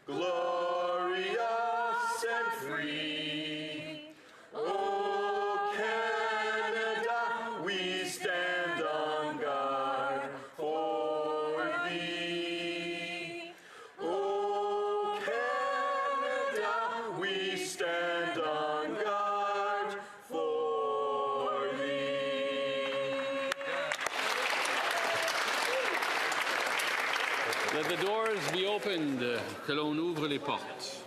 glorious and free. Oh, Canada, we stand on guard for thee. Oh, Canada, we stand on guard for thee. Let the doors be opened, que l'on ouvre les portes.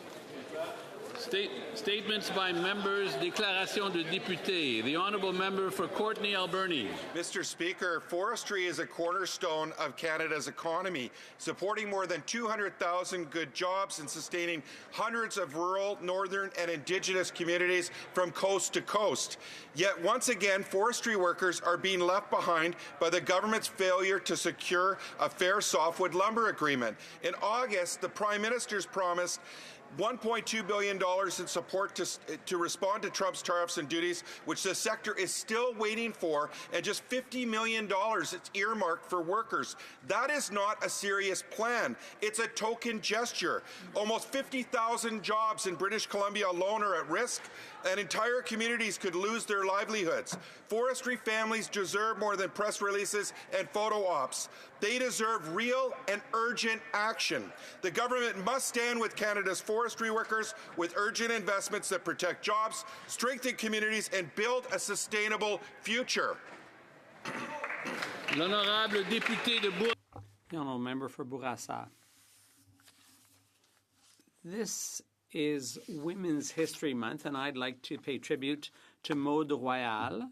Statements by members, déclaration de députés. The Honourable Member for Courtenay Alberni. Mr. Speaker, forestry is a cornerstone of Canada's economy, supporting more than 200,000 good jobs and sustaining hundreds of rural, northern and Indigenous communities from coast to coast. Yet once again, forestry workers are being left behind by the government's failure to secure a fair softwood lumber agreement. In August, the Prime Minister's promised $1.2 billion in support to respond to Trump's tariffs and duties, which the sector is still waiting for, and just $50 million it's earmarked for workers. That is not a serious plan. It's a token gesture. Almost 50,000 jobs in British Columbia alone are at risk, and entire communities could lose their livelihoods. Forestry families deserve more than press releases and photo ops. They deserve real and urgent action. The government must stand with Canada's forestry workers with urgent investments that protect jobs, strengthen communities, and build a sustainable future. L'honorable député de Bourassa. The Honourable Member for Bourassa. This is Women's History Month, and I'd like to pay tribute to Maude Royal,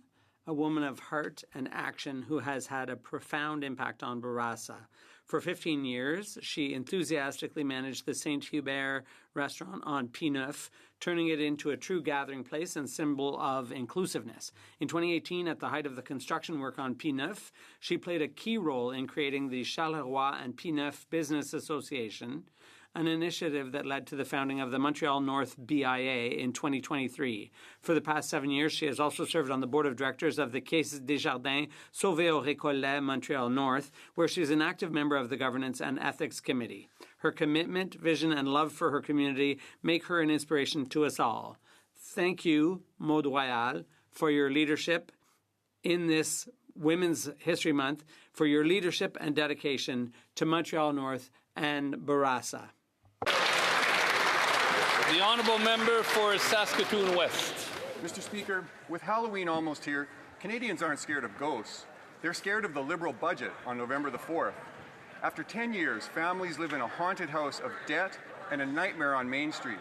a woman of heart and action who has had a profound impact on Bourassa. For 15 years, she enthusiastically managed the Saint Hubert restaurant on P9, turning it into a true gathering place and symbol of inclusiveness. In 2018, at the height of the construction work on P9, she played a key role in creating the Charleroi and P9 Business Association, an initiative that led to the founding of the Montreal North BIA in 2023. For the past 7 years, she has also served on the board of directors of the Caisse des Jardins Sauvé au Récollet Montreal North, where she is an active member of the Governance and Ethics Committee. Her commitment, vision, and love for her community make her an inspiration to us all. Thank you, Maude Royal, for your leadership in this Women's History Month, for your leadership and dedication to Montreal North and Bourassa. The Honourable Member for Saskatoon West. Mr. Speaker, with Halloween almost here, Canadians aren't scared of ghosts. They're scared of the Liberal budget on November the 4th. After 10 years, families live in a haunted house of debt and a nightmare on Main Street.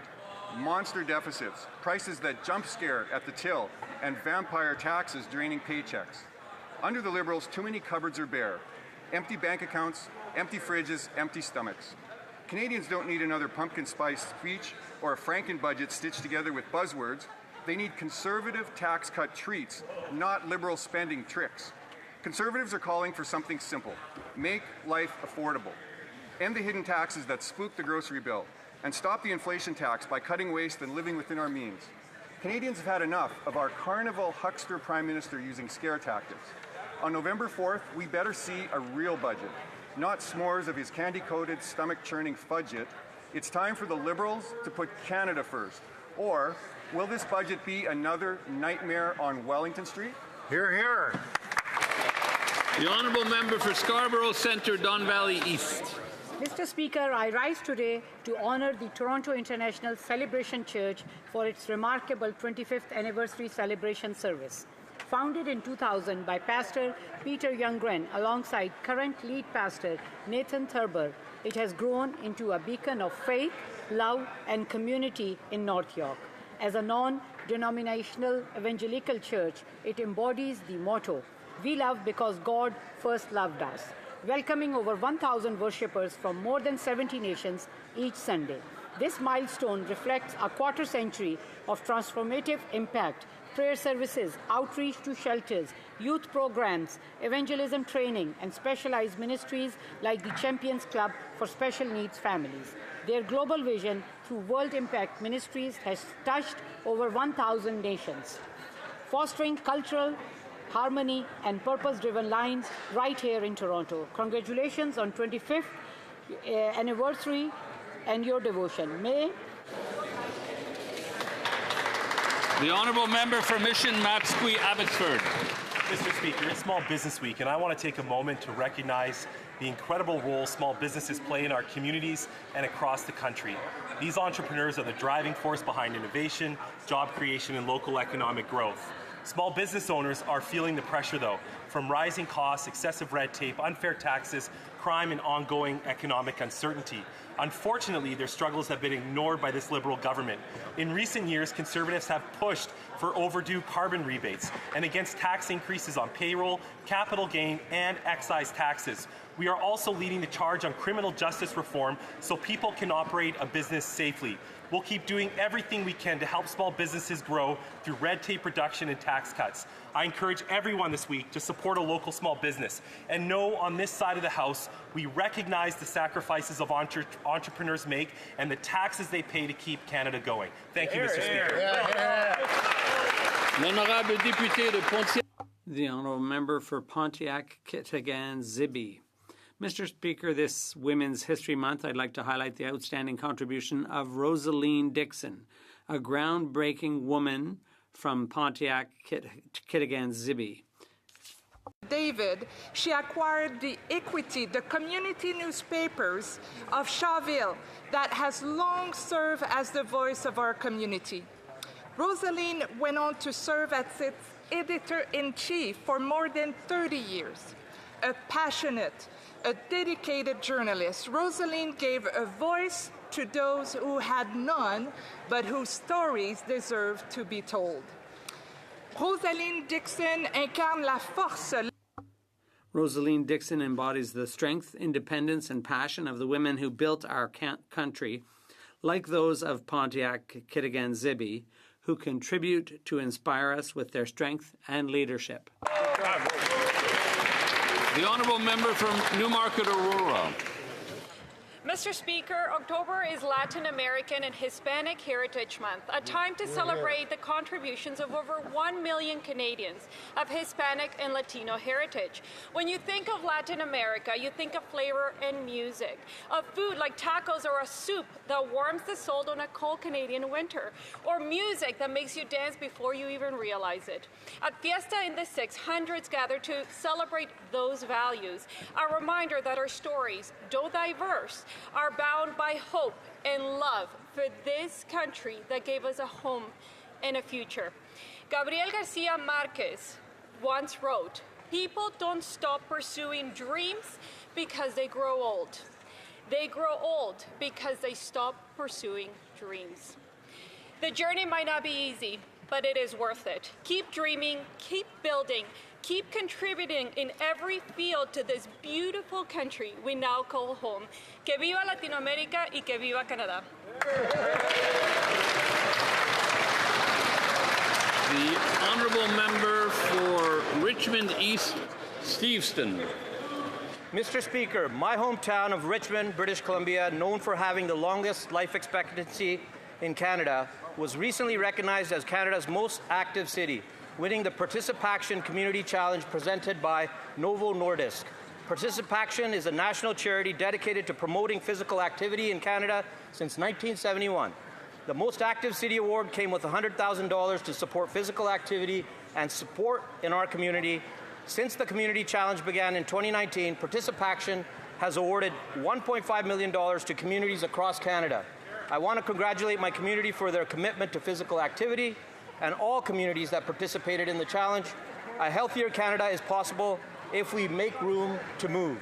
Monster deficits, prices that jump scare at the till, and vampire taxes draining paychecks. Under the Liberals, too many cupboards are bare. Empty bank accounts, empty fridges, empty stomachs. Canadians don't need another pumpkin spice speech or a Franken budget stitched together with buzzwords. They need conservative tax cut treats, not Liberal spending tricks. Conservatives are calling for something simple. Make life affordable. End the hidden taxes that spook the grocery bill, and stop the inflation tax by cutting waste and living within our means. Canadians have had enough of our carnival huckster Prime Minister using scare tactics. On November 4th, we better see a real budget, not s'mores of his candy-coated, stomach-churning fudget. It's time for the Liberals to put Canada first. Or will this budget be another nightmare on Wellington Street? Hear, hear. The Honourable Member for Scarborough Centre, Don Valley East. Mr. Speaker, I rise today to honour the Toronto International Celebration Church for its remarkable 25th anniversary celebration service. Founded in 2000 by Pastor Peter Youngren alongside current lead pastor Nathan Thurber, it has grown into a beacon of faith, love, and community in North York. As a non-denominational evangelical church, it embodies the motto, "We love because God first loved us," welcoming over 1,000 worshippers from more than 70 nations each Sunday. This milestone reflects a quarter century of transformative impact, prayer services, outreach to shelters, youth programs, evangelism training, and specialized ministries like the Champions Club for Special Needs Families. Their global vision through World Impact Ministries has touched over 1,000 nations, fostering cultural harmony and purpose-driven lines right here in Toronto. Congratulations on 25th anniversary and your devotion. May The Honourable Member for Mission Mapsquee Abbotsford. Mr. Speaker, it's Small Business Week, and I want to take a moment to recognize the incredible role small businesses play in our communities and across the country. These entrepreneurs are the driving force behind innovation, job creation, and local economic growth. Small business owners are feeling the pressure, though, from rising costs, excessive red tape, unfair taxes, crime, and ongoing economic uncertainty. Unfortunately, their struggles have been ignored by this Liberal government. In recent years, Conservatives have pushed for overdue carbon rebates and against tax increases on payroll, capital gain, and excise taxes. We are also leading the charge on criminal justice reform so people can operate a business safely. We'll keep doing everything we can to help small businesses grow through red tape reduction and tax cuts. I encourage everyone this week to support a local small business. And know on this side of the House, we recognize the sacrifices of entrepreneurs make and the taxes they pay to keep Canada going. Thank you, Mr. Speaker. L'honorable député de Pontiac. The Honourable Member for Pontiac-Kitigan-Zibi. Mr. Speaker, this Women's History Month, I'd like to highlight the outstanding contribution of Rosaline Dixon, a groundbreaking woman from Pontiac-Kitigan-Zibi. David, she acquired the Equity, the community newspapers of Shawville that has long served as the voice of our community. Rosaline went on to serve as its editor-in-chief for more than 30 years. A passionate, a dedicated journalist, Rosaline gave a voice to those who had none, but whose stories deserve to be told. Rosaline Dixon incarne la force. Rosaline Dixon embodies the strength, independence, and passion of the women who built our country, like those of Pontiac-Kitigan-Zibi, who contribute to inspire us with their strength and leadership. The Honourable Member from Newmarket Aurora. Mr. Speaker, October is Latin American and Hispanic Heritage Month, a time to celebrate the contributions of over 1 million Canadians of Hispanic and Latino heritage. When you think of Latin America, you think of flavor and music, of food like tacos or a soup that warms the soul on a cold Canadian winter, or music that makes you dance before you even realize it. At Fiesta in the Six, hundreds gather to celebrate those values, a reminder that our stories, though diverse, are bound by hope and love for this country that gave us a home and a future. Gabriel Garcia Marquez once wrote, "People don't stop pursuing dreams because they grow old. They grow old because they stop pursuing dreams." The journey might not be easy, but it is worth it. Keep dreaming, keep building, keep contributing in every field to this beautiful country we now call home. Que viva Latinoamérica y que viva Canadá. The Honourable Member for Richmond East Steveston. Mr. Speaker, my hometown of Richmond, British Columbia, known for having the longest life expectancy in Canada, was recently recognized as Canada's most active city, winning the Participaction Community Challenge presented by Novo Nordisk. Participaction is a national charity dedicated to promoting physical activity in Canada since 1971. The Most Active City Award came with $100,000 to support physical activity and support in our community. Since the Community Challenge began in 2019, Participaction has awarded $1.5 million to communities across Canada. I want to congratulate my community for their commitment to physical activity and all communities that participated in the challenge. A healthier Canada is possible if we make room to move.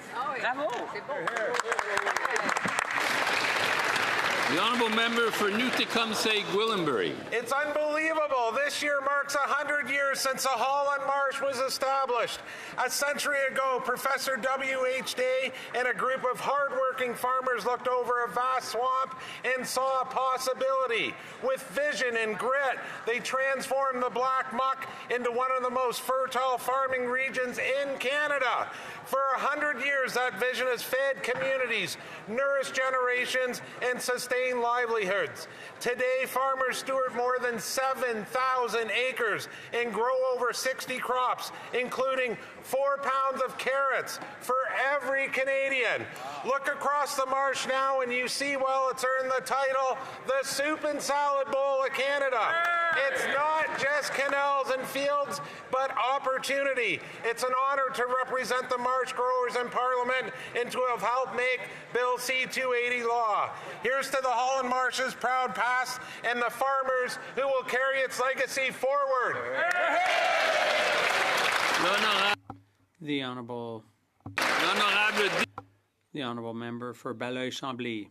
The Honourable Member for New Tecumseh, Gwillimbury. It's unbelievable. This year marks 100 years since the Holland Marsh was established. A century ago, Professor W.H. Day and a group of hardworking farmers looked over a vast swamp and saw a possibility. With vision and grit, they transformed the black muck into one of the most fertile farming regions in Canada. For 100 years, that vision has fed communities, nourished generations, and sustained livelihoods. Today, farmers steward more than 7,000 acres and grow over 60 crops, including 4 pounds of carrots for every Canadian. Look across the marsh now and you see, well, it's earned the title, the Soup and Salad Bowl of Canada. It's not just canals and fields, but opportunity. It's an honor to represent the marsh growers in Parliament and to have helped make Bill C-280 law. Here's to the Holland Marsh's proud past and the farmers who will carry its legacy forward. The Honourable Member for Belleuil-Chambly.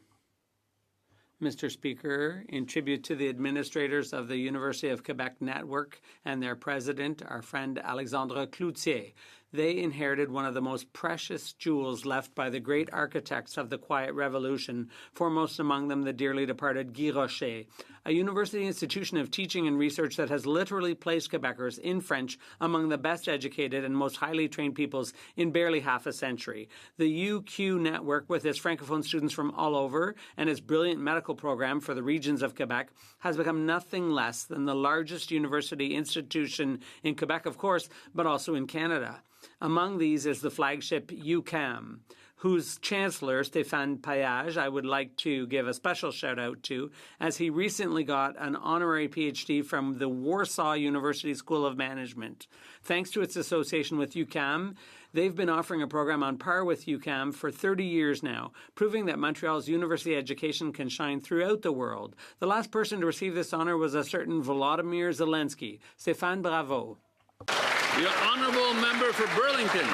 Mr. Speaker, in tribute to the administrators of the University of Quebec Network and their president, our friend Alexandre Cloutier, they inherited one of the most precious jewels left by the great architects of the Quiet Revolution, foremost among them the dearly departed Guy Rocher, a university institution of teaching and research that has literally placed Quebecers in French among the best educated and most highly trained peoples in barely half a century. The UQ network, with its Francophone students from all over and its brilliant medical program for the regions of Quebec, has become nothing less than the largest university institution in Quebec, of course, but also in Canada. Among these is the flagship UQAM, whose chancellor, Stéphane Payage, I would like to give a special shout out to, as he recently got an honorary PhD from the Warsaw University School of Management. Thanks to its association with UQAM, they've been offering a program on par with UQAM for 30 years now, proving that Montreal's university education can shine throughout the world. The last person to receive this honor was a certain Volodymyr Zelensky. Stéphane, bravo. The Honourable Member for Burlington.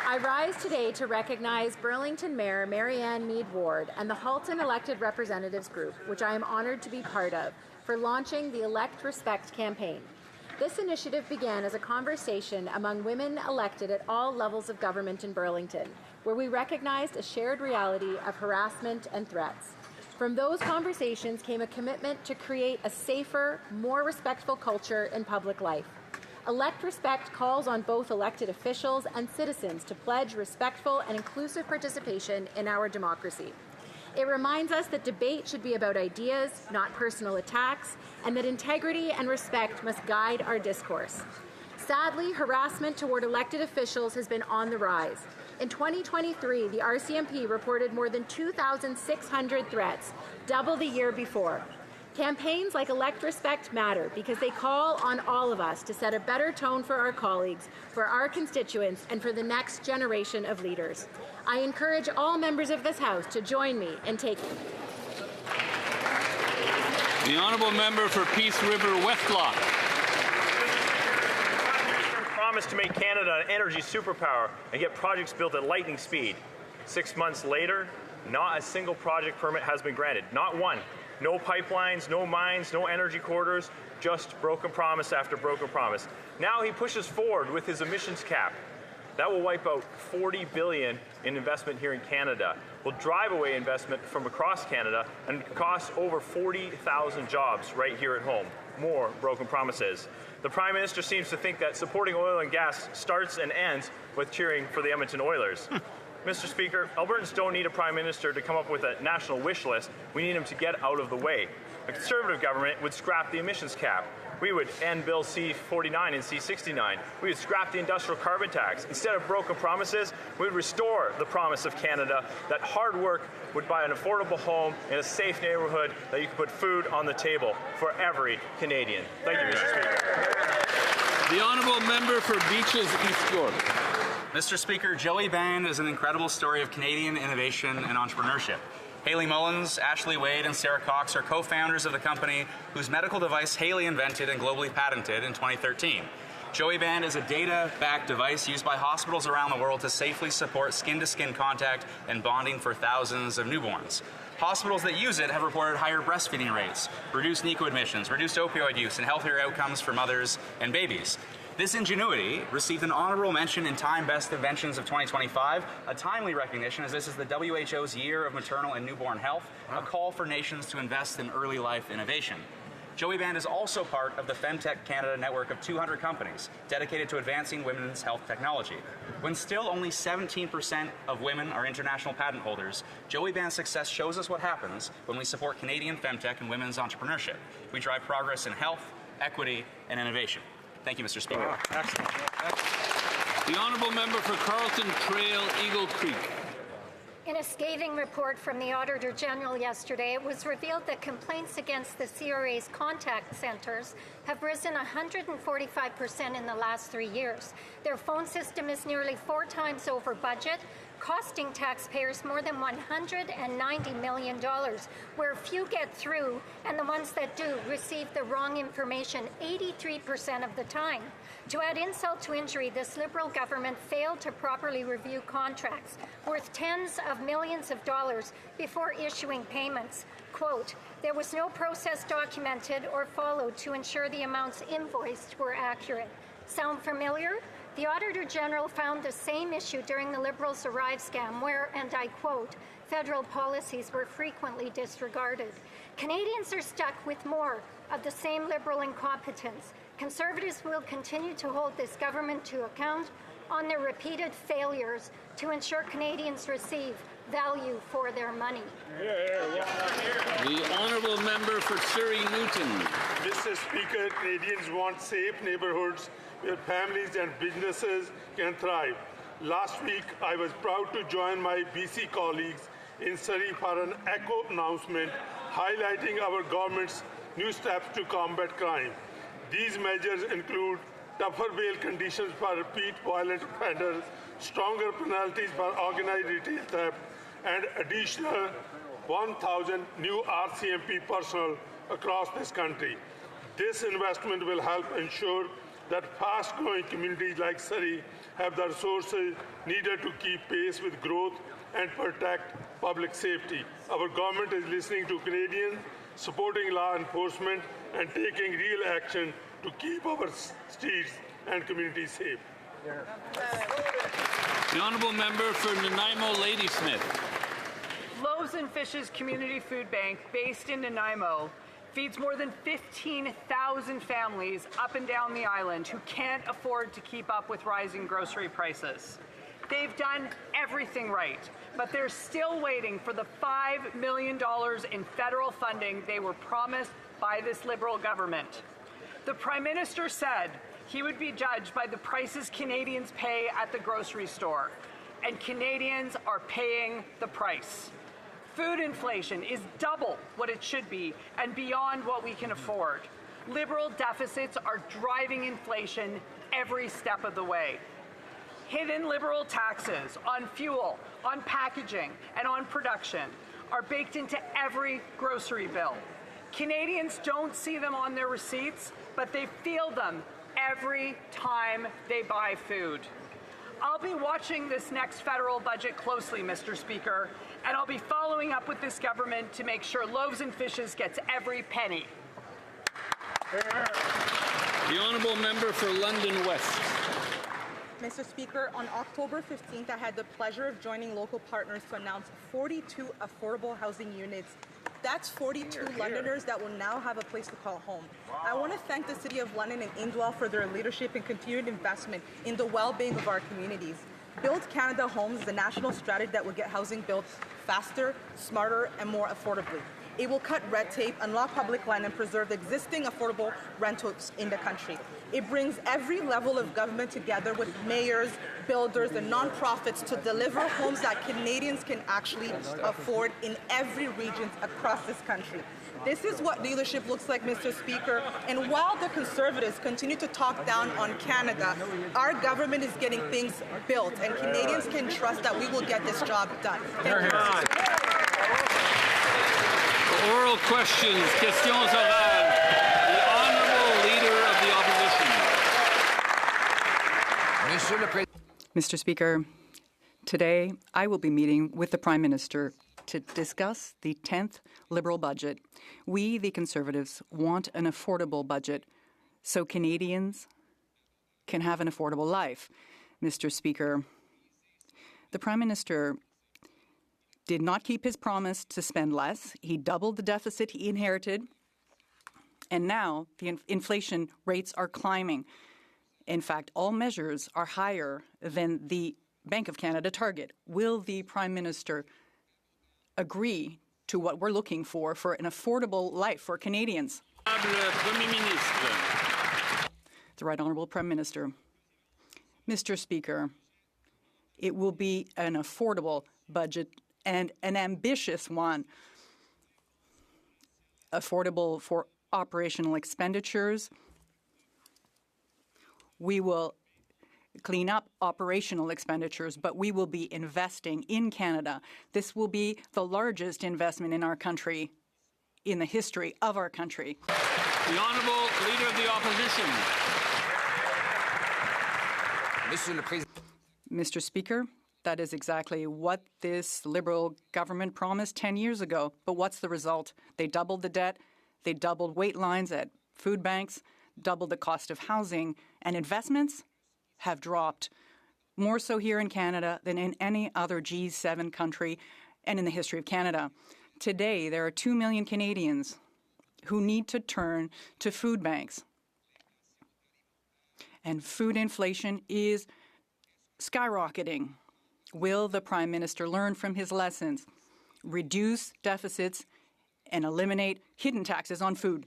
I rise today to recognize Burlington Mayor Marianne Mead Ward and the Halton Elected Representatives Group, which I am honored to be part of, for launching the Elect Respect campaign. This initiative began as a conversation among women elected at all levels of government in Burlington, where we recognized a shared reality of harassment and threats. From those conversations came a commitment to create a safer, more respectful culture in public life. Elect Respect calls on both elected officials and citizens to pledge respectful and inclusive participation in our democracy. It reminds us that debate should be about ideas, not personal attacks, and that integrity and respect must guide our discourse. Sadly, harassment toward elected officials has been on the rise. In 2023, the RCMP reported more than 2,600 threats, double the year before. Campaigns like Elect Respect matter because they call on all of us to set a better tone for our colleagues, for our constituents, and for the next generation of leaders. I encourage all members of this House to join me in taking... The Honourable Member for Peace River Westlock. Promised to make Canada an energy superpower and get projects built at lightning speed. 6 months later, not a single project permit has been granted. Not one. No pipelines, no mines, no energy corridors, just broken promise after broken promise. Now he pushes forward with his emissions cap. That will wipe out $40 billion in investment here in Canada, will drive away investment from across Canada, and cost over 40,000 jobs right here at home. More broken promises. The Prime Minister seems to think that supporting oil and gas starts and ends with cheering for the Edmonton Oilers. Mr. Speaker, Albertans don't need a Prime Minister to come up with a national wish list. We need him to get out of the way. A Conservative government would scrap the emissions cap. We would end Bill C-49 and C-69. We would scrap the industrial carbon tax. Instead of broken promises, we would restore the promise of Canada that hard work would buy an affordable home in a safe neighborhood, that you could put food on the table for every Canadian. Thank you, Mr. Speaker. The Honourable Member for Beaches East York. Mr. Speaker, Joey Band is an incredible story of Canadian innovation and entrepreneurship. Haley Mullins, Ashley Wade, and Sarah Cox are co-founders of the company whose medical device Haley invented and globally patented in 2013. Joey Band is a data-backed device used by hospitals around the world to safely support skin-to-skin contact and bonding for thousands of newborns. Hospitals that use it have reported higher breastfeeding rates, reduced NICU admissions, reduced opioid use, and healthier outcomes for mothers and babies. This ingenuity received an honorable mention in Time Best Inventions of 2025, a timely recognition as this is the WHO's Year of Maternal and Newborn Health, a call for nations to invest in early life innovation. Joey Band is also part of the Femtech Canada network of 200 companies dedicated to advancing women's health technology. When still only 17% of women are international patent holders, Joey Band's success shows us what happens when we support Canadian femtech and women's entrepreneurship. We drive progress in health, equity, and innovation. Thank you, Mr. Speaker. Excellent. The honourable member for Carlton Trail, Eagle Creek. In a scathing report from the Auditor General yesterday, it was revealed that complaints against the CRA's contact centres have risen 145% in the last 3 years. Their phone system is nearly 4 times over budget, costing taxpayers more than $190 million, where few get through, and the ones that do receive the wrong information 83% of the time. To add insult to injury, this Liberal government failed to properly review contracts worth tens of millions of dollars before issuing payments. Quote, there was no process documented or followed to ensure the amounts invoiced were accurate. Sound familiar? The Auditor General found the same issue during the Liberals' Arrive scam where, and I quote, federal policies were frequently disregarded. Canadians are stuck with more of the same Liberal incompetence. Conservatives will continue to hold this government to account on their repeated failures to ensure Canadians receive value for their money. The honourable member for Surrey Newton. Mr. Speaker, Canadians want safe neighbourhoods where families and businesses can thrive. Last week, I was proud to join my BC colleagues in Surrey for an echo announcement highlighting our government's new steps to combat crime. These measures include tougher bail conditions for repeat violent offenders, stronger penalties for organized retail theft, and additional 1,000 new RCMP personnel across this country. This investment will help ensure that fast-growing communities like Surrey have the resources needed to keep pace with growth and protect public safety. Our government is listening to Canadians, supporting law enforcement, and taking real action to keep our streets and communities safe. The honourable member for Nanaimo Ladysmith. Loaves and Fishes Community Food Bank, based in Nanaimo, feeds more than 15,000 families up and down the island who can't afford to keep up with rising grocery prices. They've done everything right, but they're still waiting for the $5 million in federal funding they were promised by this Liberal government. The Prime Minister said he would be judged by the prices Canadians pay at the grocery store, and Canadians are paying the price. Food inflation is double what it should be and beyond what we can afford. Liberal deficits are driving inflation every step of the way. Hidden Liberal taxes on fuel, on packaging, and on production are baked into every grocery bill. Canadians don't see them on their receipts, but they feel them every time they buy food. I'll be watching this next federal budget closely, Mr. Speaker, and I'll be following up with this government to make sure Loaves and Fishes gets every penny. The honourable member for London West. Mr. Speaker, on October 15th, I had the pleasure of joining local partners to announce 42 affordable housing units. That's 42 Londoners that will now have a place to call home. I want to thank the City of London and Indwell for their leadership and continued investment in the well-being of our communities. Build Canada Homes is a national strategy that will get housing built faster, smarter, and more affordably. It will cut red tape, unlock public land, and preserve existing affordable rentals in the country. It brings every level of government together with mayors, builders, and nonprofits to deliver homes that Canadians can actually afford in every region across this country. This is what leadership looks like, Mr. Speaker. And while the Conservatives continue to talk down on Canada, our government is getting things built, and Canadians can trust that we will get this job done. Thank you. Oral questions, questions orales. The honourable leader of the opposition. Mr. Speaker, today I will be meeting with the Prime Minister to discuss the 10th Liberal budget. We, the Conservatives, want an affordable budget so Canadians can have an affordable life. Mr. Speaker, the Prime Minister did not keep his promise to spend less. He doubled the deficit he inherited, and now the inflation rates are climbing. In fact, all measures are higher than the Bank of Canada target. Will the Prime Minister agree to what we're looking for an affordable life for Canadians? Premier Ministre. The Right Honourable Prime Minister. Mr. Speaker, it will be an affordable budget and an ambitious one. Affordable for operational expenditures. We will clean up operational expenditures, but we will be investing in Canada. This will be the largest investment in our country, in the history of our country. The Honourable Leader of the Opposition. Mr. Speaker, that is exactly what this Liberal government promised 10 years ago. But what's the result? They doubled the debt, they doubled wait lines at food banks, doubled the cost of housing, and investments have dropped, more so here in Canada than in any other G7 country and in the history of Canada. Today, there are 2 million Canadians who need to turn to food banks. And food inflation is skyrocketing. Will the Prime Minister learn from his lessons, reduce deficits, and eliminate hidden taxes on food?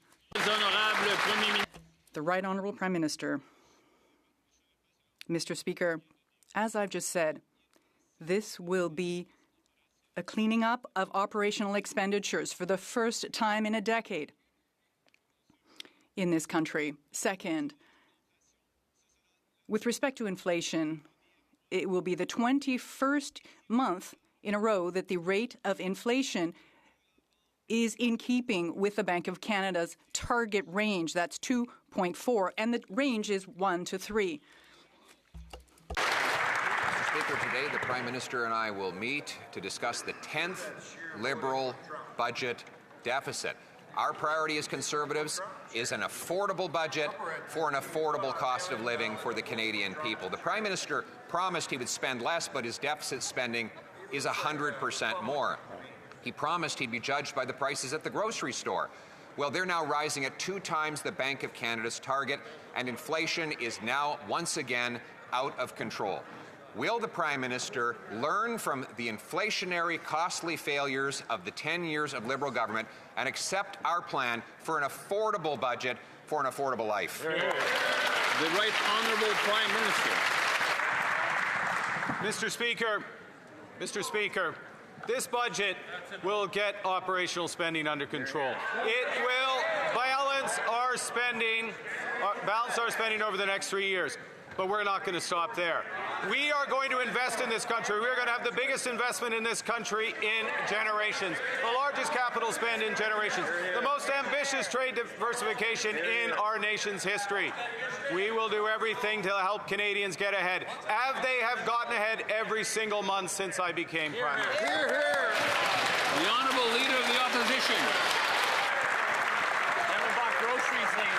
The Right Honourable Prime Minister. Mr. Speaker, as I've just said, this will be a cleaning up of operational expenditures for the first time in a decade in this country. Second, with respect to inflation, it will be the 21st month in a row that the rate of inflation is in keeping with the Bank of Canada's target range. That's 2.4, and the range is 1 to 3. Mr. Speaker, today the Prime Minister and I will meet to discuss the 10th Liberal budget deficit. Our priority as Conservatives is an affordable budget for an affordable cost of living for the Canadian people. The Prime Minister promised he would spend less, but his deficit spending is 100% more. He promised he'd be judged by the prices at the grocery store. Well, they're now rising at 2 times the Bank of Canada's target, and inflation is now once again out of control. Will the Prime Minister learn from the inflationary, costly failures of the 10 years of Liberal government and accept our plan for an affordable budget for an affordable life? The Right Honourable Prime Minister. Mr. Speaker, this budget will get operational spending under control. It will balance our spending over the next 3 years. But we're not going to stop there. We are going to invest in this country. We're going to have the biggest investment in this country in generations, the largest capital spend in generations, the most ambitious trade diversification in our nation's history. We will do everything to help Canadians get ahead, as they have gotten ahead every single month since I became Prime Minister. Hear, hear. The Honourable Leader of the Opposition. Never bought groceries lately.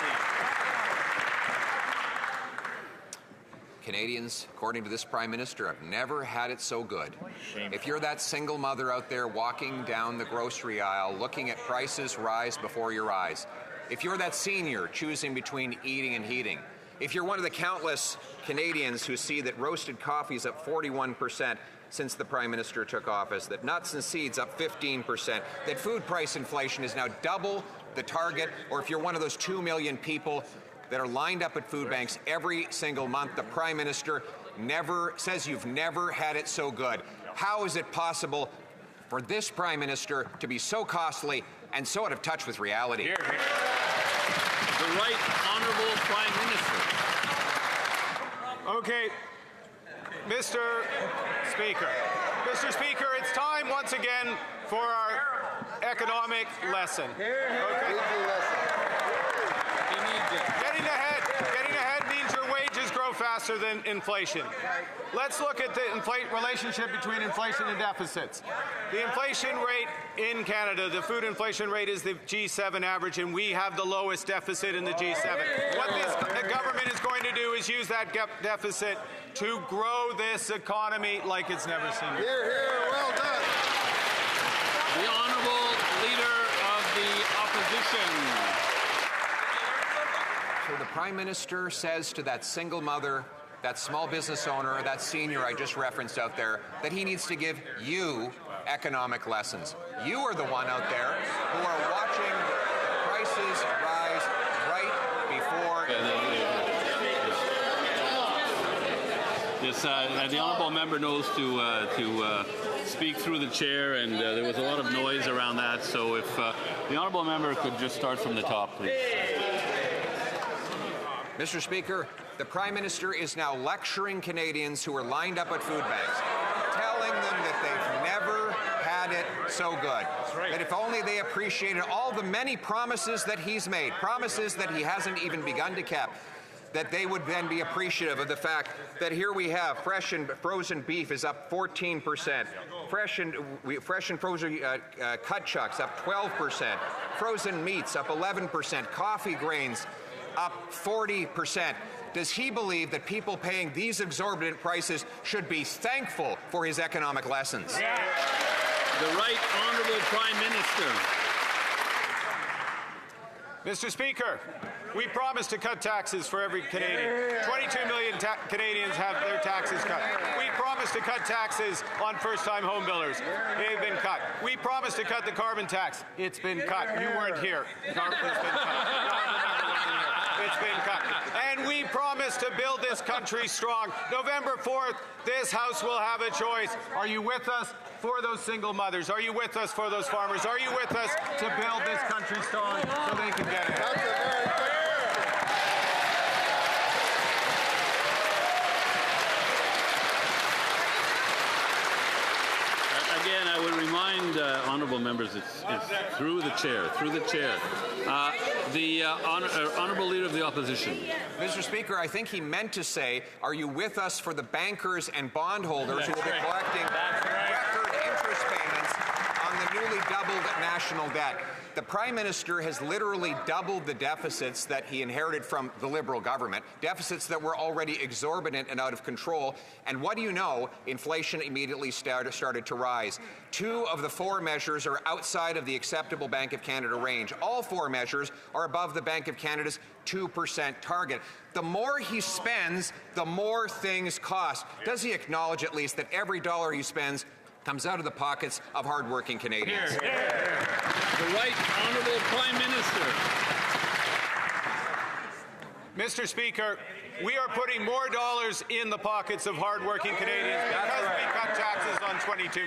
Canadians, according to this Prime Minister, have never had it so good. If you're that single mother out there walking down the grocery aisle looking at prices rise before your eyes, if you're that senior choosing between eating and heating, if you're one of the countless Canadians who see that roasted coffee is up 41% since the Prime Minister took office, that nuts and seeds up 15%, that food price inflation is now double the target, or if you're one of those 2 million people that are lined up at food banks every single month, the Prime Minister says you've never had it so good. How is it possible for this Prime Minister to be so costly and so out of touch with reality? Hear, hear. The Right Honourable Prime Minister. Okay, Mr. Speaker, it's time once again for our economic lesson. Okay. Getting ahead means your wages grow faster than inflation. Let's look at the relationship between inflation and deficits. The inflation rate in Canada, the food inflation rate, is the G7 average, and we have the lowest deficit in the G7. What the government is going to do is use that deficit to grow this economy like it's never seen before. Hear, hear. Well done. The Honourable Leader of the Opposition. So the Prime Minister says to that single mother, that small business owner, that senior I just referenced out there, that he needs to give you economic lessons. You are the one out there who are watching prices please rise right before... Yes, the honourable member knows to speak through the chair, and there was a lot of noise around that. So if the honourable member could just start from the top, please. Mr. Speaker, the Prime Minister is now lecturing Canadians who are lined up at food banks, telling them that they've never had it so good. That if only they appreciated all the many promises that he's made, promises that he hasn't even begun to keep, that they would then be appreciative of the fact that here we have fresh and frozen beef is up 14%, fresh and frozen cut chucks up 12%, frozen meats up 11%, coffee grains up 40%. Does he believe that people paying these exorbitant prices should be thankful for his economic lessons? The Right Honourable Prime Minister. Mr. Speaker, we promised to cut taxes for every Canadian. 22 million Canadians have their taxes cut. We promised to cut taxes on first-time home builders. They've been cut. We promised to cut the carbon tax. It's been cut. You weren't here. It's been cut. It's been cut. And we promised to build this country strong. November 4th, this House will have a choice. Are you with us for those single mothers? Are you with us for those farmers? Are you with us to build this country strong so they can get it? Again, I would remind honourable members, it's through the chair, the honourable leader of the opposition. Mr. Speaker, I think he meant to say, are you with us for the bankers and bondholders who will be collecting record interest payments on the newly doubled national debt? The Prime Minister has literally doubled the deficits that he inherited from the Liberal government, deficits that were already exorbitant and out of control. And what do you know? Inflation immediately started to rise. 2 of the 4 measures are outside of the acceptable Bank of Canada range. All 4 measures are above the Bank of Canada's 2% target. The more he spends, the more things cost. Does he acknowledge at least that every dollar he spends comes out of the pockets of hardworking Canadians? The Right Honourable Prime Minister. Mr. Speaker, we are putting more dollars in the pockets of hardworking Canadians because we cut taxes on 22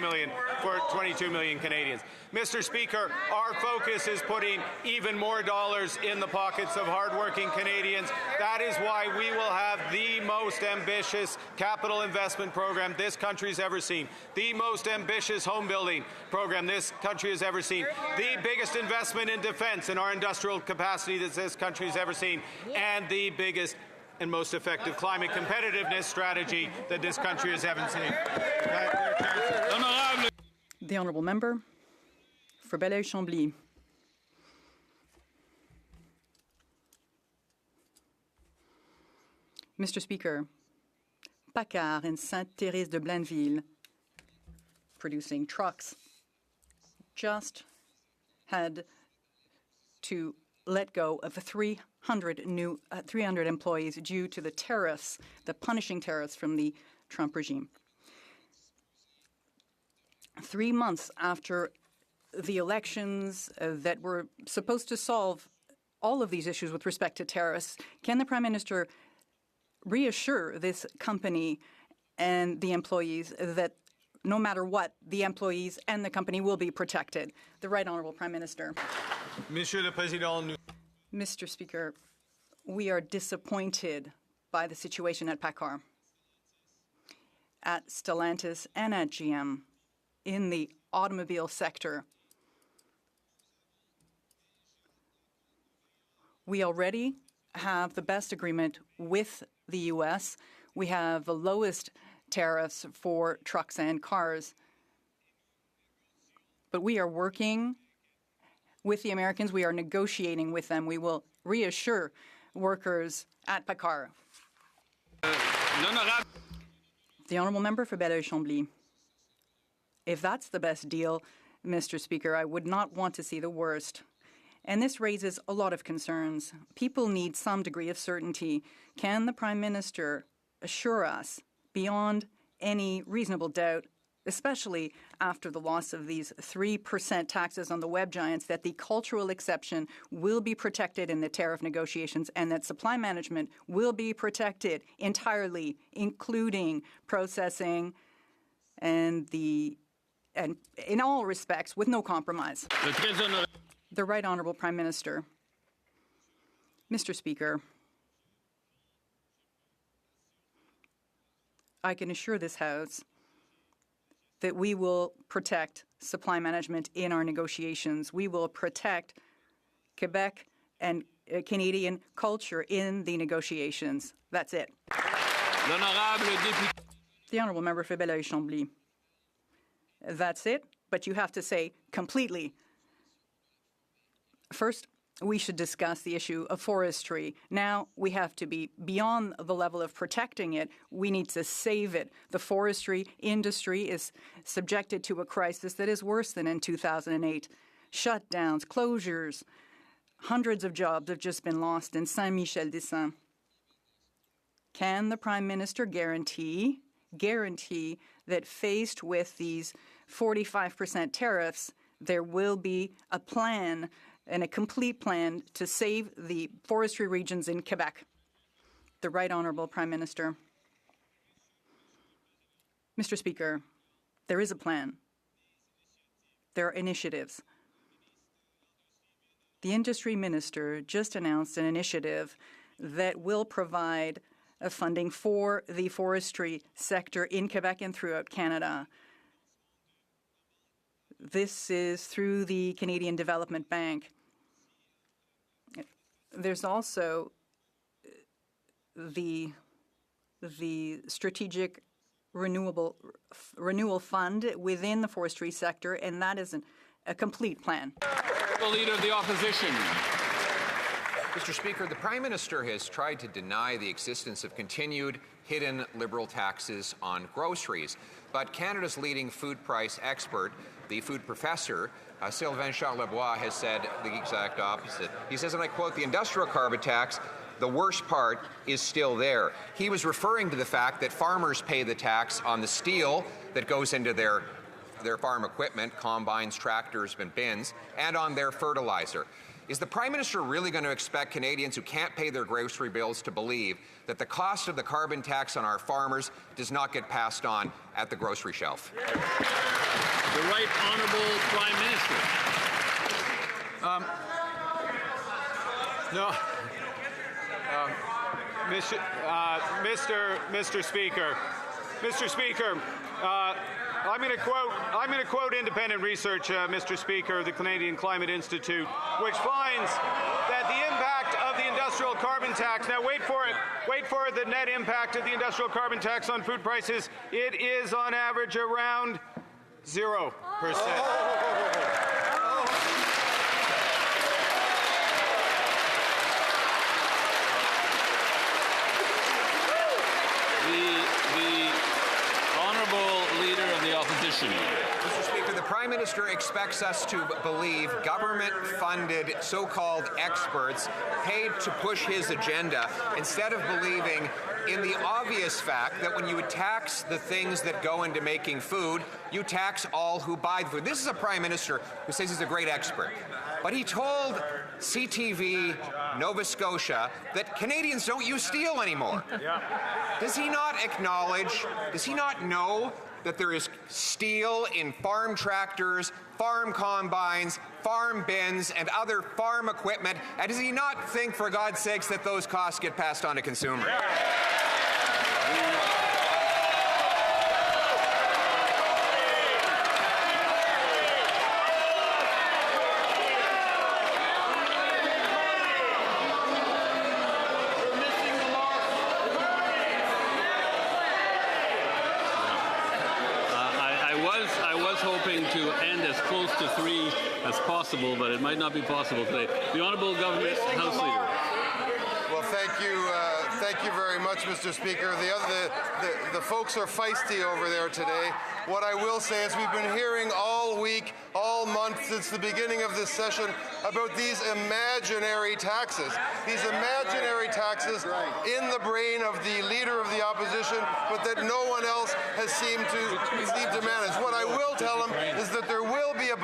million Canadians. Mr. Speaker, our focus is putting even more dollars in the pockets of hardworking Canadians. That is why we will have the most ambitious capital investment program this country's ever seen, the most ambitious home building program this country has ever seen, the biggest investment in defense and our industrial capacity that this country has ever seen, and the biggest and most effective climate competitiveness strategy that this country has ever seen. The honourable member for Belleuil-Chambly. Mr. Speaker, Paccard and Sainte-Thérèse de Blainville, producing trucks, just had to let go of 300 employees due to the tariffs, the punishing tariffs from the Trump regime. 3 months after the elections that were supposed to solve all of these issues with respect to tariffs, can the Prime Minister reassure this company and the employees that no matter what, the employees and the company will be protected? The Right Honourable Prime Minister. Monsieur le Président, Mr. Speaker, we are disappointed by the situation at Paccard, at Stellantis and at GM in the automobile sector. We already have the best agreement with the U.S. We have the lowest tariffs for trucks and cars. But we are working with the Americans. We are negotiating with them. We will reassure workers at Paccard. The honourable member for Belleuil-Chambly. If that's the best deal, Mr. Speaker, I would not want to see the worst. And this raises a lot of concerns. People need some degree of certainty. Can the Prime Minister assure us, beyond any reasonable doubt, especially after the loss of these 3% taxes on the web giants, that the cultural exception will be protected in the tariff negotiations and that supply management will be protected entirely, including processing and in all respects, with no compromise. The Right Honourable Prime Minister. Mr. Speaker, I can assure this House that we will protect supply management in our negotiations. We will protect Quebec and Canadian culture in the negotiations. That's it. The Honourable Member for Belleuil-Chambly. That's it, but you have to say completely. First, we should discuss the issue of forestry. Now we have to be beyond the level of protecting it. We need to save it. The forestry industry is subjected to a crisis that is worse than in 2008. Shutdowns, closures, hundreds of jobs have just been lost in Saint-Michel-des-Saints. Can the Prime Minister guarantee that faced with these 45% tariffs, there will be a plan and a complete plan to save the forestry regions in Quebec? The Right Honourable Prime Minister. Mr. Speaker, there is a plan. There are initiatives. The Industry Minister just announced an initiative that will provide funding for the forestry sector in Quebec and throughout Canada. This is through the Canadian Development Bank. There's also the Strategic Renewal Fund within the forestry sector, and that is a complete plan. The Leader of the Opposition. Mr. Speaker, the Prime Minister has tried to deny the existence of continued hidden Liberal taxes on groceries. But Canada's leading food price expert, the food professor, Sylvain Charlebois, has said the exact opposite. He says, and I quote, "The industrial carbon tax, the worst part is still there." He was referring to the fact that farmers pay the tax on the steel that goes into their farm equipment, combines, tractors, and bins, and on their fertilizer. Is the Prime Minister really going to expect Canadians who can't pay their grocery bills to believe that the cost of the carbon tax on our farmers does not get passed on at the grocery shelf? The Right Honourable Prime Minister. Mr. Speaker, I'm going to quote independent research, Mr. Speaker, of the Canadian Climate Institute, which finds that the impact of the industrial carbon tax, now wait for it, the net impact of the industrial carbon tax on food prices, it is on average around 0%. Mr. Speaker, the Prime Minister expects us to believe government-funded so-called experts paid to push his agenda instead of believing in the obvious fact that when you tax the things that go into making food, you tax all who buy the food. This is a Prime Minister who says he's a great expert. But he told CTV Nova Scotia that Canadians don't use steel anymore. Yeah. Does he not acknowledge, does he not know that there is steel in farm tractors, farm combines, farm bins, and other farm equipment? And does he not think, for God's sakes, that those costs get passed on to consumers? But it might not be possible today. The Honourable Government House Leader. Well, thank you very much, Mr. Speaker. The folks are feisty over there today. What I will say is we've been hearing all week, all month, since the beginning of this session about these imaginary taxes. These imaginary taxes in the brain of the Leader of the Opposition, but that no one else has seemed to manage.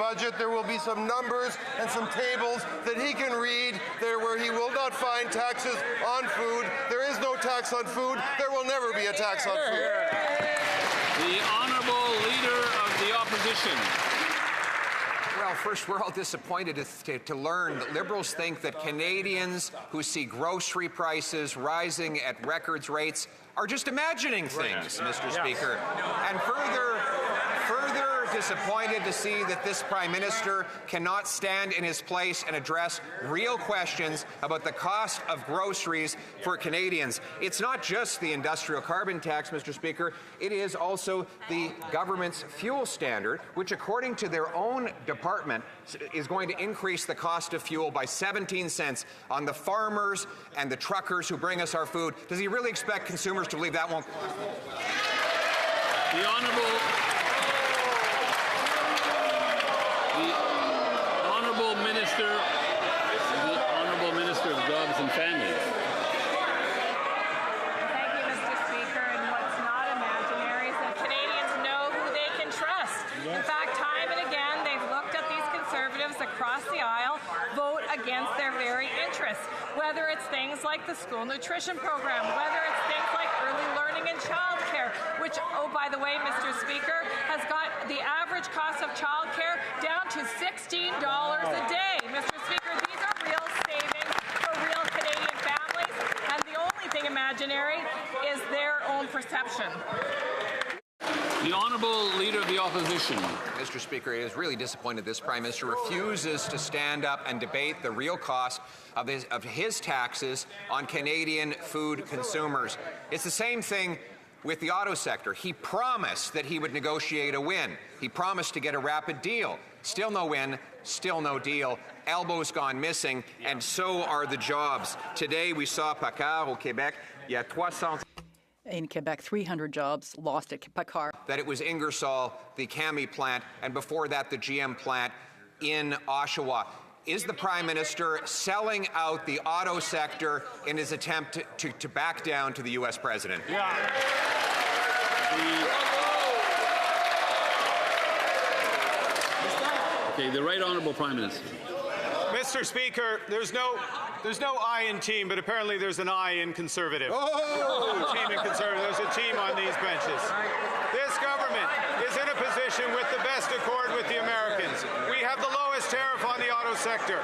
budget, there will be some numbers and some tables that he can read there where he will not find taxes on food. There is no tax on food. There will never be a tax on food. The Honourable Leader of the Opposition. Well, first, we're all disappointed to learn that Liberals think that Canadians who see grocery prices rising at records rates are just imagining things, Mr. Speaker. And further disappointed to see that this Prime Minister cannot stand in his place and address real questions about the cost of groceries for Canadians. It's not just the industrial carbon tax, Mr. Speaker. It is also the government's fuel standard, which, according to their own department, is going to increase the cost of fuel by 17 cents on the farmers and the truckers who bring us our food. Does he really expect consumers to believe that won't? The Honourable Minister of Jobs and Families. Thank you, Mr. Speaker. And what's not imaginary is that Canadians know who they can trust. In fact, time and again, they've looked at these Conservatives across the aisle vote against their very interests, whether it's things like the school nutrition program, whether it's things like early learning and childcare, which, oh, by the way, Mr. Speaker, has got the average cost of childcare down to $16 a day. Mr. Speaker, these are real savings for real Canadian families, and the only thing imaginary is their own perception. The Honourable Leader of the Opposition. Mr. Speaker, it is really disappointed this Prime Minister refuses to stand up and debate the real cost of his taxes on Canadian food consumers. It's the same thing with the auto sector. He promised that he would negotiate a win. He promised to get a rapid deal. Still no win, still no deal. Elbows gone missing, and so are the jobs. Today we saw Paccard au Québec. Il y a 300. In Quebec, 300 jobs lost at Paccard. That it was Ingersoll, the Cami plant, and before that the GM plant in Oshawa. Is the Prime Minister selling out the auto sector in his attempt to back down to the U.S. President? Yeah. The Right Honourable Prime Minister. Mr. Speaker, there's no I in team, but apparently there's an I in Conservative. Oh! Team in Conservative. There's a team on these benches. This government is in a position with the best accord with the Americans. We have the lowest tariff on the auto sector.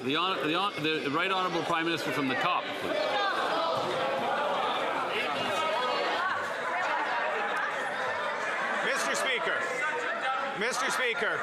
The Right Honourable Prime Minister from the top, please. Mr. Speaker,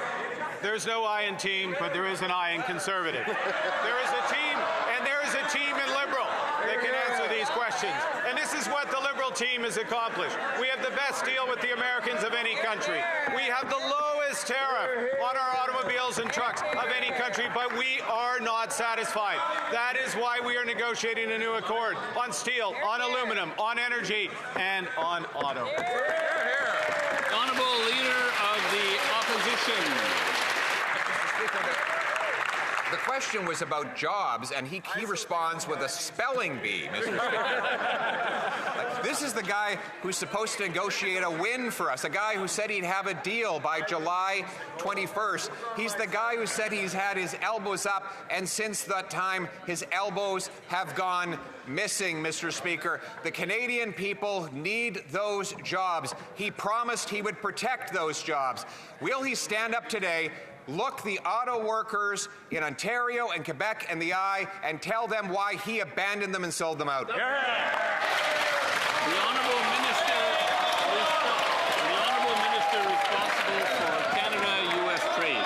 there's no I in team, but there is an I in Conservative. There is a team, and there is a team in Liberal that can answer these questions. And this is what the Liberal team has accomplished. We have the best deal with the Americans of any country. We have the lowest tariff on our automobiles and trucks of any country, but we are not satisfied. That is why we are negotiating a new accord on steel, on aluminum, on energy, and on auto. The Honourable Leader of the Opposition. The question was about jobs, and he responds with a spelling bee, Mr. Speaker. This is the guy who's supposed to negotiate a win for us, a guy who said he'd have a deal by July 21st. He's the guy who said he's had his elbows up, and since that time, his elbows have gone missing, Mr. Speaker. The Canadian people need those jobs. He promised he would protect those jobs. Will he stand up today, look the auto workers in Ontario and Quebec in the eye, and tell them why he abandoned them and sold them out? The Honourable Minister responsible for Canada-US trade.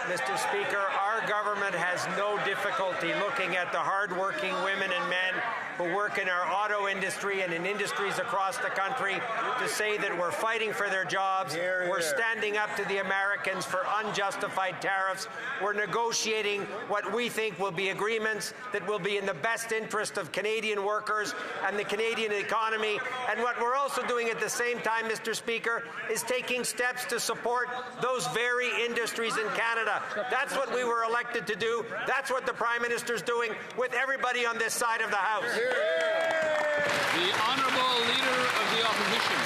Mr. Speaker, our government has no difficulty looking at the hard-working women and men who work in our auto industry and in industries across the country to say that we're fighting for their jobs. We're standing up to the Americans for unjustified tariffs. We're negotiating what we think will be agreements that will be in the best interest of Canadian workers and the Canadian economy. And what we're also doing at the same time, Mr. Speaker, is taking steps to support those very industries in Canada. That's what we were elected to do. That's what the Prime Minister's doing with everybody on this side of the House. The Honourable Leader of the Opposition.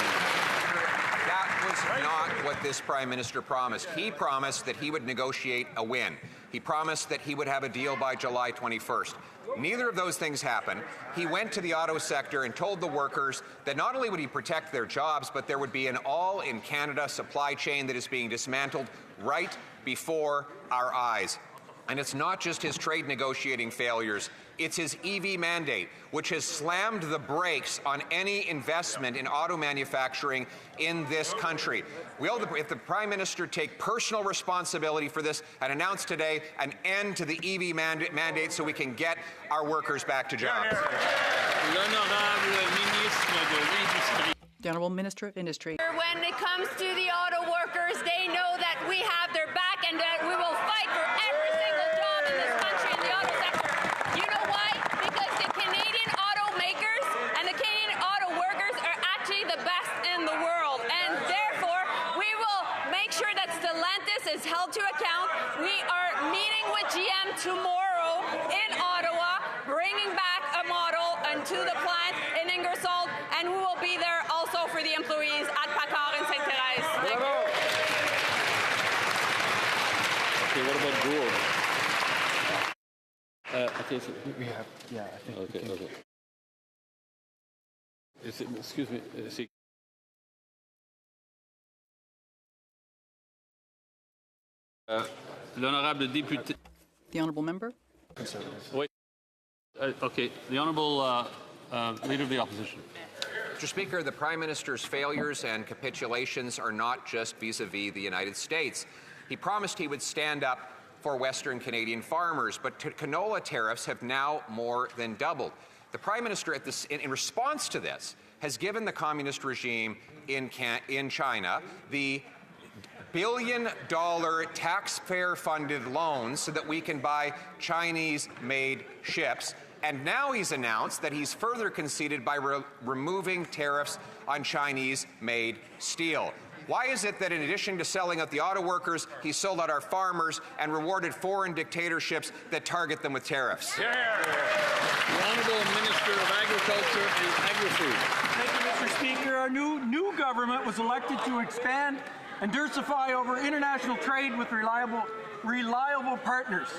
That was not what this Prime Minister promised. He promised that he would negotiate a win. He promised that he would have a deal by July 21st. Neither of those things happened. He went to the auto sector and told the workers that not only would he protect their jobs, but there would be an all-in-Canada supply chain that is being dismantled right before our eyes. And it's not just his trade negotiating failures. It's his EV mandate, which has slammed the brakes on any investment in auto manufacturing in this country. If the Prime Minister take personal responsibility for this and announce today an end to the EV mandate so we can get our workers back to jobs. The Honourable Minister of Industry. When it comes to the auto workers, they know that we have their back and that we will fight for every single job in this country in the auto sector. You know why? Because the Canadian automakers and the Canadian auto workers are actually the best in the world. And therefore, we will make sure that Stellantis is held to account. We are meeting with GM tomorrow in Ottawa, bringing back a model into the plant in Ingersoll, and we will be there also for the employees at Packard and Sainte-Thérèse. Thank you. Okay, what about Gould? Okay, so We have, yeah, I think. okay, okay. Excuse me. L'honorable député. The Honourable Member. Wait. Okay, the Honourable Leader of the Opposition. Mr. Speaker, the Prime Minister's failures and capitulations are not just vis-a-vis the United States. He promised he would stand up for Western Canadian farmers, but canola tariffs have now more than doubled. The Prime Minister, in response to this, has given the communist regime in China the billion-dollar taxpayer-funded loans so that we can buy Chinese-made ships. And now he's announced that he's further conceded by removing tariffs on Chinese-made steel. Why is it that in addition to selling out the auto workers, he sold out our farmers and rewarded foreign dictatorships that target them with tariffs? The Honourable Minister of Agriculture and Agri-Food. Thank you, Mr. Speaker. Our new government was elected to expand and diversify over international trade with reliable partners.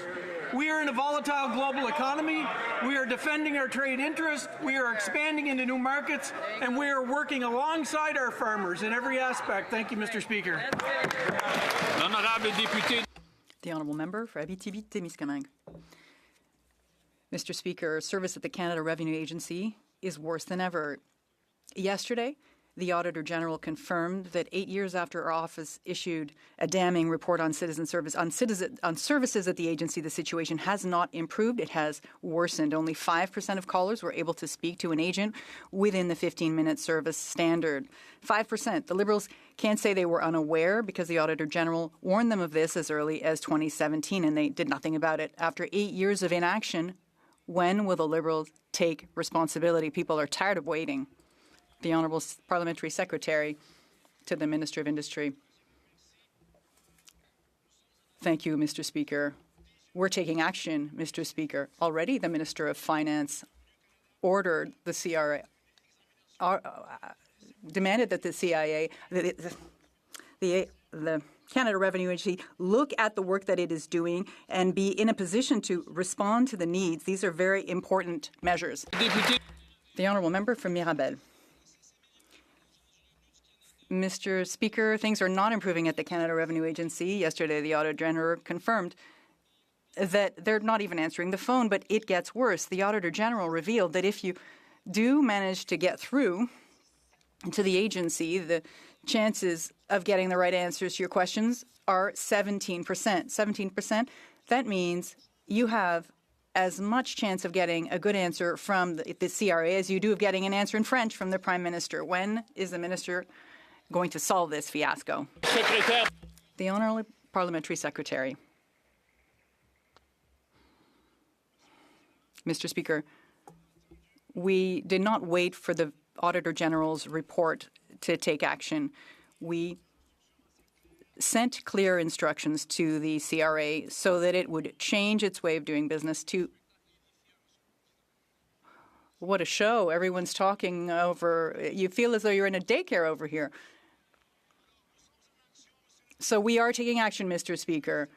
We are in a volatile global economy. We are defending our trade interests. We are expanding into new markets, and we are working alongside our farmers in every aspect. Thank you, Mr. Speaker. The Honourable Member for Abitibi-Témiscamingue. Mr. Speaker, service at the Canada Revenue Agency is worse than ever. Yesterday, the Auditor General confirmed that 8 years after our office issued a damning report on services at the agency, the situation has not improved. It has worsened. Only 5% of callers were able to speak to an agent within the 15-minute service standard. 5%. The Liberals can't say they were unaware because the Auditor General warned them of this as early as 2017, and they did nothing about it. After 8 years of inaction, when will the Liberals take responsibility? People are tired of waiting. The Honourable Parliamentary Secretary to the Minister of Industry. Thank you, Mr. Speaker. We're taking action, Mr. Speaker. Already the Minister of Finance ordered the CRA, demanded that the CIA, the Canada Revenue Agency, look at the work that it is doing and be in a position to respond to the needs. These are very important measures. The Honourable Member for Mirabel. Mr. Speaker, things are not improving at the Canada Revenue Agency. Yesterday, the Auditor General confirmed that they're not even answering the phone, but it gets worse. The Auditor General revealed that if you do manage to get through to the agency, the chances of getting the right answers to your questions are 17%. 17%, that means you have as much chance of getting a good answer from the CRA as you do of getting an answer in French from the Prime Minister. When is the Minister going to solve this fiasco? The Honourable Parliamentary Secretary. Mr. Speaker, we did not wait for the Auditor General's report to take action. We sent clear instructions to the CRA so that it would change its way of doing business to... What a show. Everyone's talking over... You feel as though you're in a daycare over here. So we are taking action, Mr. Speaker.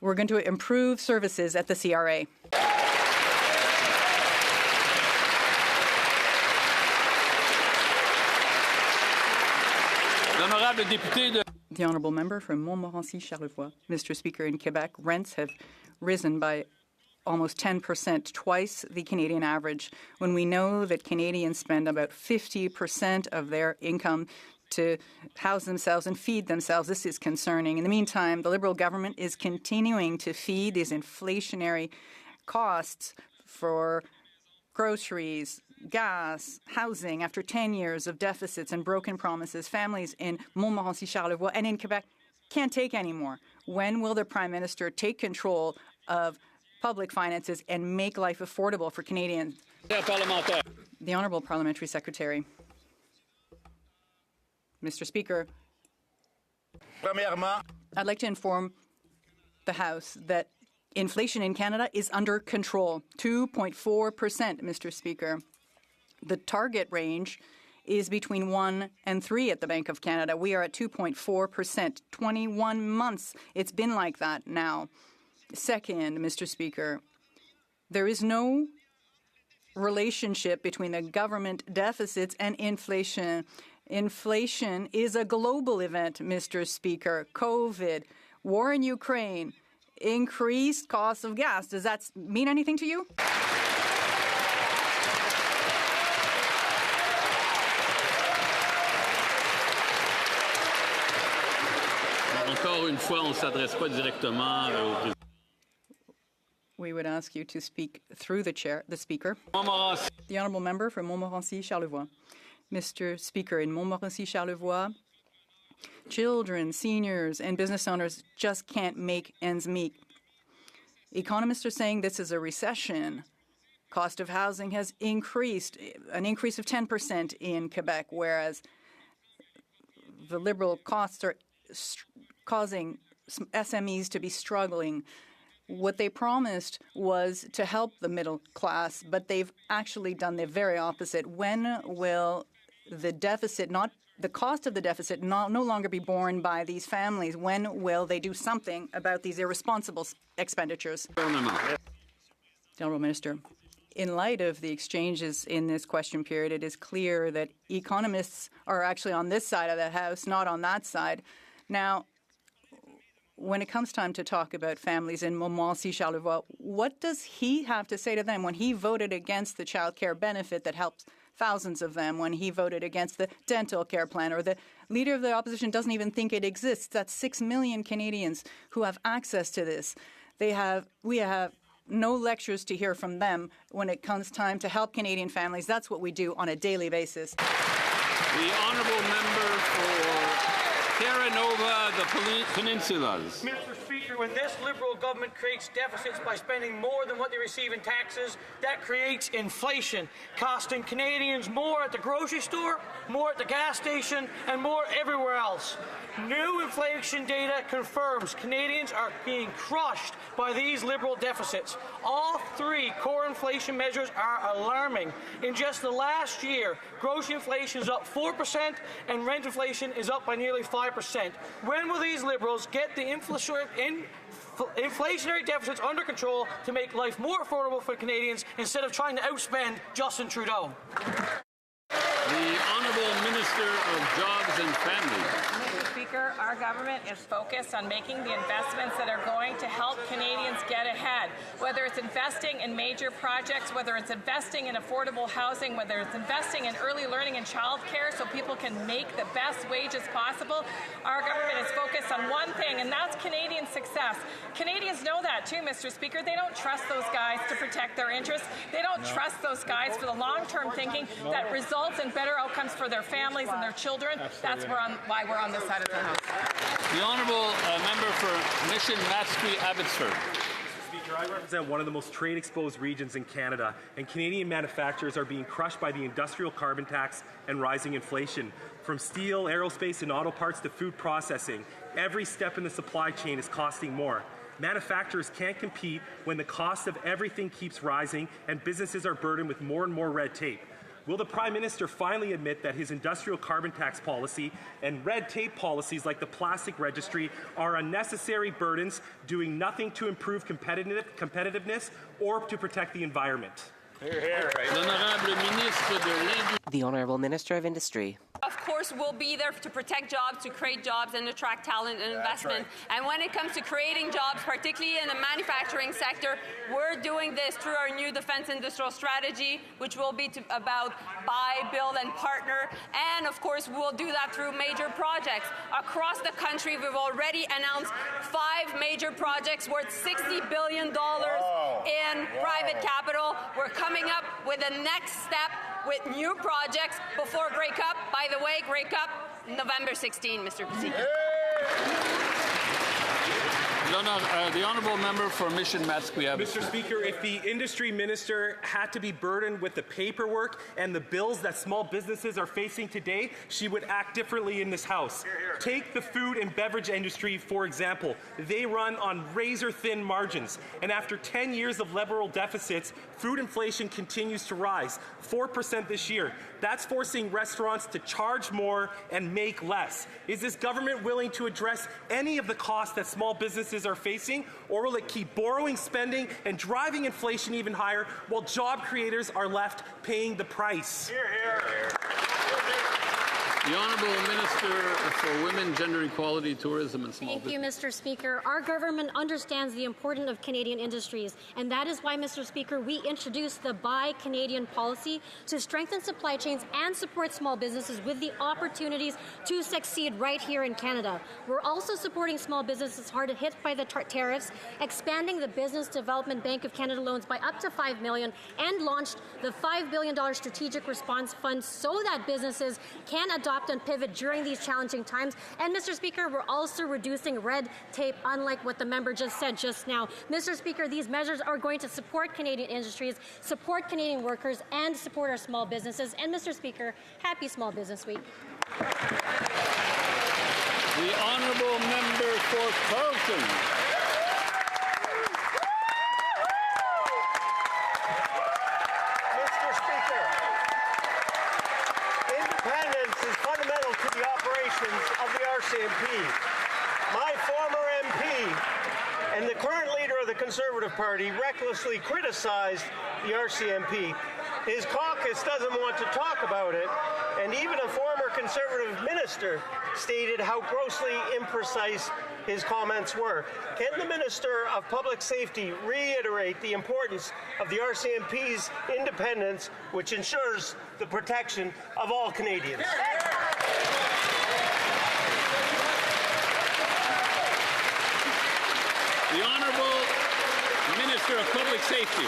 We're going to improve services at the CRA. The Honourable Member from Montmorency-Charlevoix. Mr. Speaker, in Quebec, rents have risen by almost 10%, twice the Canadian average, when we know that Canadians spend about 50% of their income to house themselves and feed themselves. This is concerning. In the meantime, the Liberal government is continuing to feed these inflationary costs for groceries, gas, housing. After 10 years of deficits and broken promises, families in Montmorency-Charlevoix and in Quebec can't take anymore. When will the Prime Minister take control of public finances and make life affordable for Canadians? The Honourable Parliamentary Secretary. Mr. Speaker, I'd like to inform the House that inflation in Canada is under control, 2.4%, Mr. Speaker. The target range is between 1 and 3 at the Bank of Canada. We are at 2.4%, 21 months. It's been like that now. Second, Mr. Speaker, there is no relationship between the government deficits and inflation. Inflation is a global event, Mr. Speaker. COVID, war in Ukraine, increased costs of gas. Does that mean anything to you? We would ask you to speak through the Speaker. The Honourable Member from Montmorency-Charlevoix. Mr. Speaker, in Montmorency-Charlevoix, children, seniors, and business owners just can't make ends meet. Economists are saying this is a recession. Cost of housing has increased, an increase of 10% in Quebec, whereas the Liberal costs are causing SMEs to be struggling. What they promised was to help the middle class, but they've actually done the very opposite. When will the deficit, not the cost of the deficit, no longer be borne by these families? When will they do something about these irresponsible expenditures? The Honourable Minister, in light of the exchanges in this question period, it is clear that economists are actually on this side of the House, not on that side. Now, when it comes time to talk about families in Montmorency-Charlevoix, what does he have to say to them when he voted against the child care benefit that helps thousands of them, when he voted against the dental care plan, or the Leader of the Opposition doesn't even think it exists? That's 6 million Canadians who have access to this. We have no lectures to hear from them when it comes time to help Canadian families. That's what we do on a daily basis. The Honourable Member for Terra Nova, the Peninsulas. Mr. Speaker, when this Liberal government creates deficits by spending more than what they receive in taxes, that creates inflation, costing Canadians more at the grocery store, more at the gas station, and more everywhere else. New inflation data confirms Canadians are being crushed by these Liberal deficits. All 3 core inflation measures are alarming. In just the last year, grocery inflation is up 4% and rent inflation is up by nearly 5%. When will these Liberals get the inflationary deficits under control to make life more affordable for Canadians instead of trying to outspend Justin Trudeau? The Honourable Minister of Jobs and Families. Mr. Speaker, Speaker, our government is focused on making the investments that are going to help Canadians get ahead, whether it's investing in major projects, whether it's investing in affordable housing, whether it's investing in early learning and childcare so people can make the best wages possible. Our government is focused on one thing, and that's Canadian success. Canadians know that too, Mr. Speaker. They don't trust those guys to protect their interests. They don't trust those guys for the long-term thinking that results in better outcomes for their families and their children. That's why we're on this side of the House. The Honourable Member for Mission Matsqui Abbotsford. Speaker, I represent one of the most trade-exposed regions in Canada, and Canadian manufacturers are being crushed by the industrial carbon tax and rising inflation. From steel, aerospace, and auto parts to food processing, every step in the supply chain is costing more. Manufacturers can't compete when the cost of everything keeps rising and businesses are burdened with more and more red tape. Will the Prime Minister finally admit that his industrial carbon tax policy and red tape policies like the plastic registry are unnecessary burdens doing nothing to improve competitiveness or to protect the environment? The Honourable Minister of Industry. Of course, we'll be there to protect jobs, to create jobs and attract talent and investment. And when it comes to creating jobs, particularly in the manufacturing sector, we're doing this through our new defense industrial strategy, which will be about buy, build, and partner. And of course, we'll do that through major projects. Across the country, we've already announced 5 major projects worth $60 billion in private capital. We're coming up with the next step with new projects before Grey Cup. By the way, Grey Cup, November 16, Mr. Speaker. The Honourable Member for Mission Matsqui Abbotsford. Mr. Speaker, if the Industry Minister had to be burdened with the paperwork and the bills that small businesses are facing today, she would act differently in this House. Take the food and beverage industry, for example. They run on razor-thin margins, and after 10 years of liberal deficits, food inflation continues to rise, 4% this year. That's forcing restaurants to charge more and make less. Is this government willing to address any of the costs that small businesses are facing, or will it keep borrowing, spending, and driving inflation even higher while job creators are left paying the price? Hear, hear. The Honourable Minister for Women, Gender Equality, Tourism and Small Business. Thank you, Mr. Speaker. Our government understands the importance of Canadian industries, and that is why, Mr. Speaker, we introduced the Buy Canadian policy to strengthen supply chains and support small businesses with the opportunities to succeed right here in Canada. We're also supporting small businesses hard hit by the tariffs, expanding the Business Development Bank of Canada loans by up to $5 million, and launched the $5 billion Strategic Response Fund so that businesses can adopt and pivot during these challenging times. And Mr. Speaker, we're also reducing red tape, unlike what the member just said just now. Mr. Speaker, these measures are going to support Canadian industries, support Canadian workers, and support our small businesses. And Mr. Speaker, happy Small Business Week. The Honourable Member for Carleton. Of the RCMP. My former MP and the current leader of the Conservative Party recklessly criticized the RCMP. His caucus doesn't want to talk about it, and even a former Conservative minister stated how grossly imprecise his comments were. Can the Minister of Public Safety reiterate the importance of the RCMP's independence, which ensures the protection of all Canadians? The Honourable Minister of Public Safety.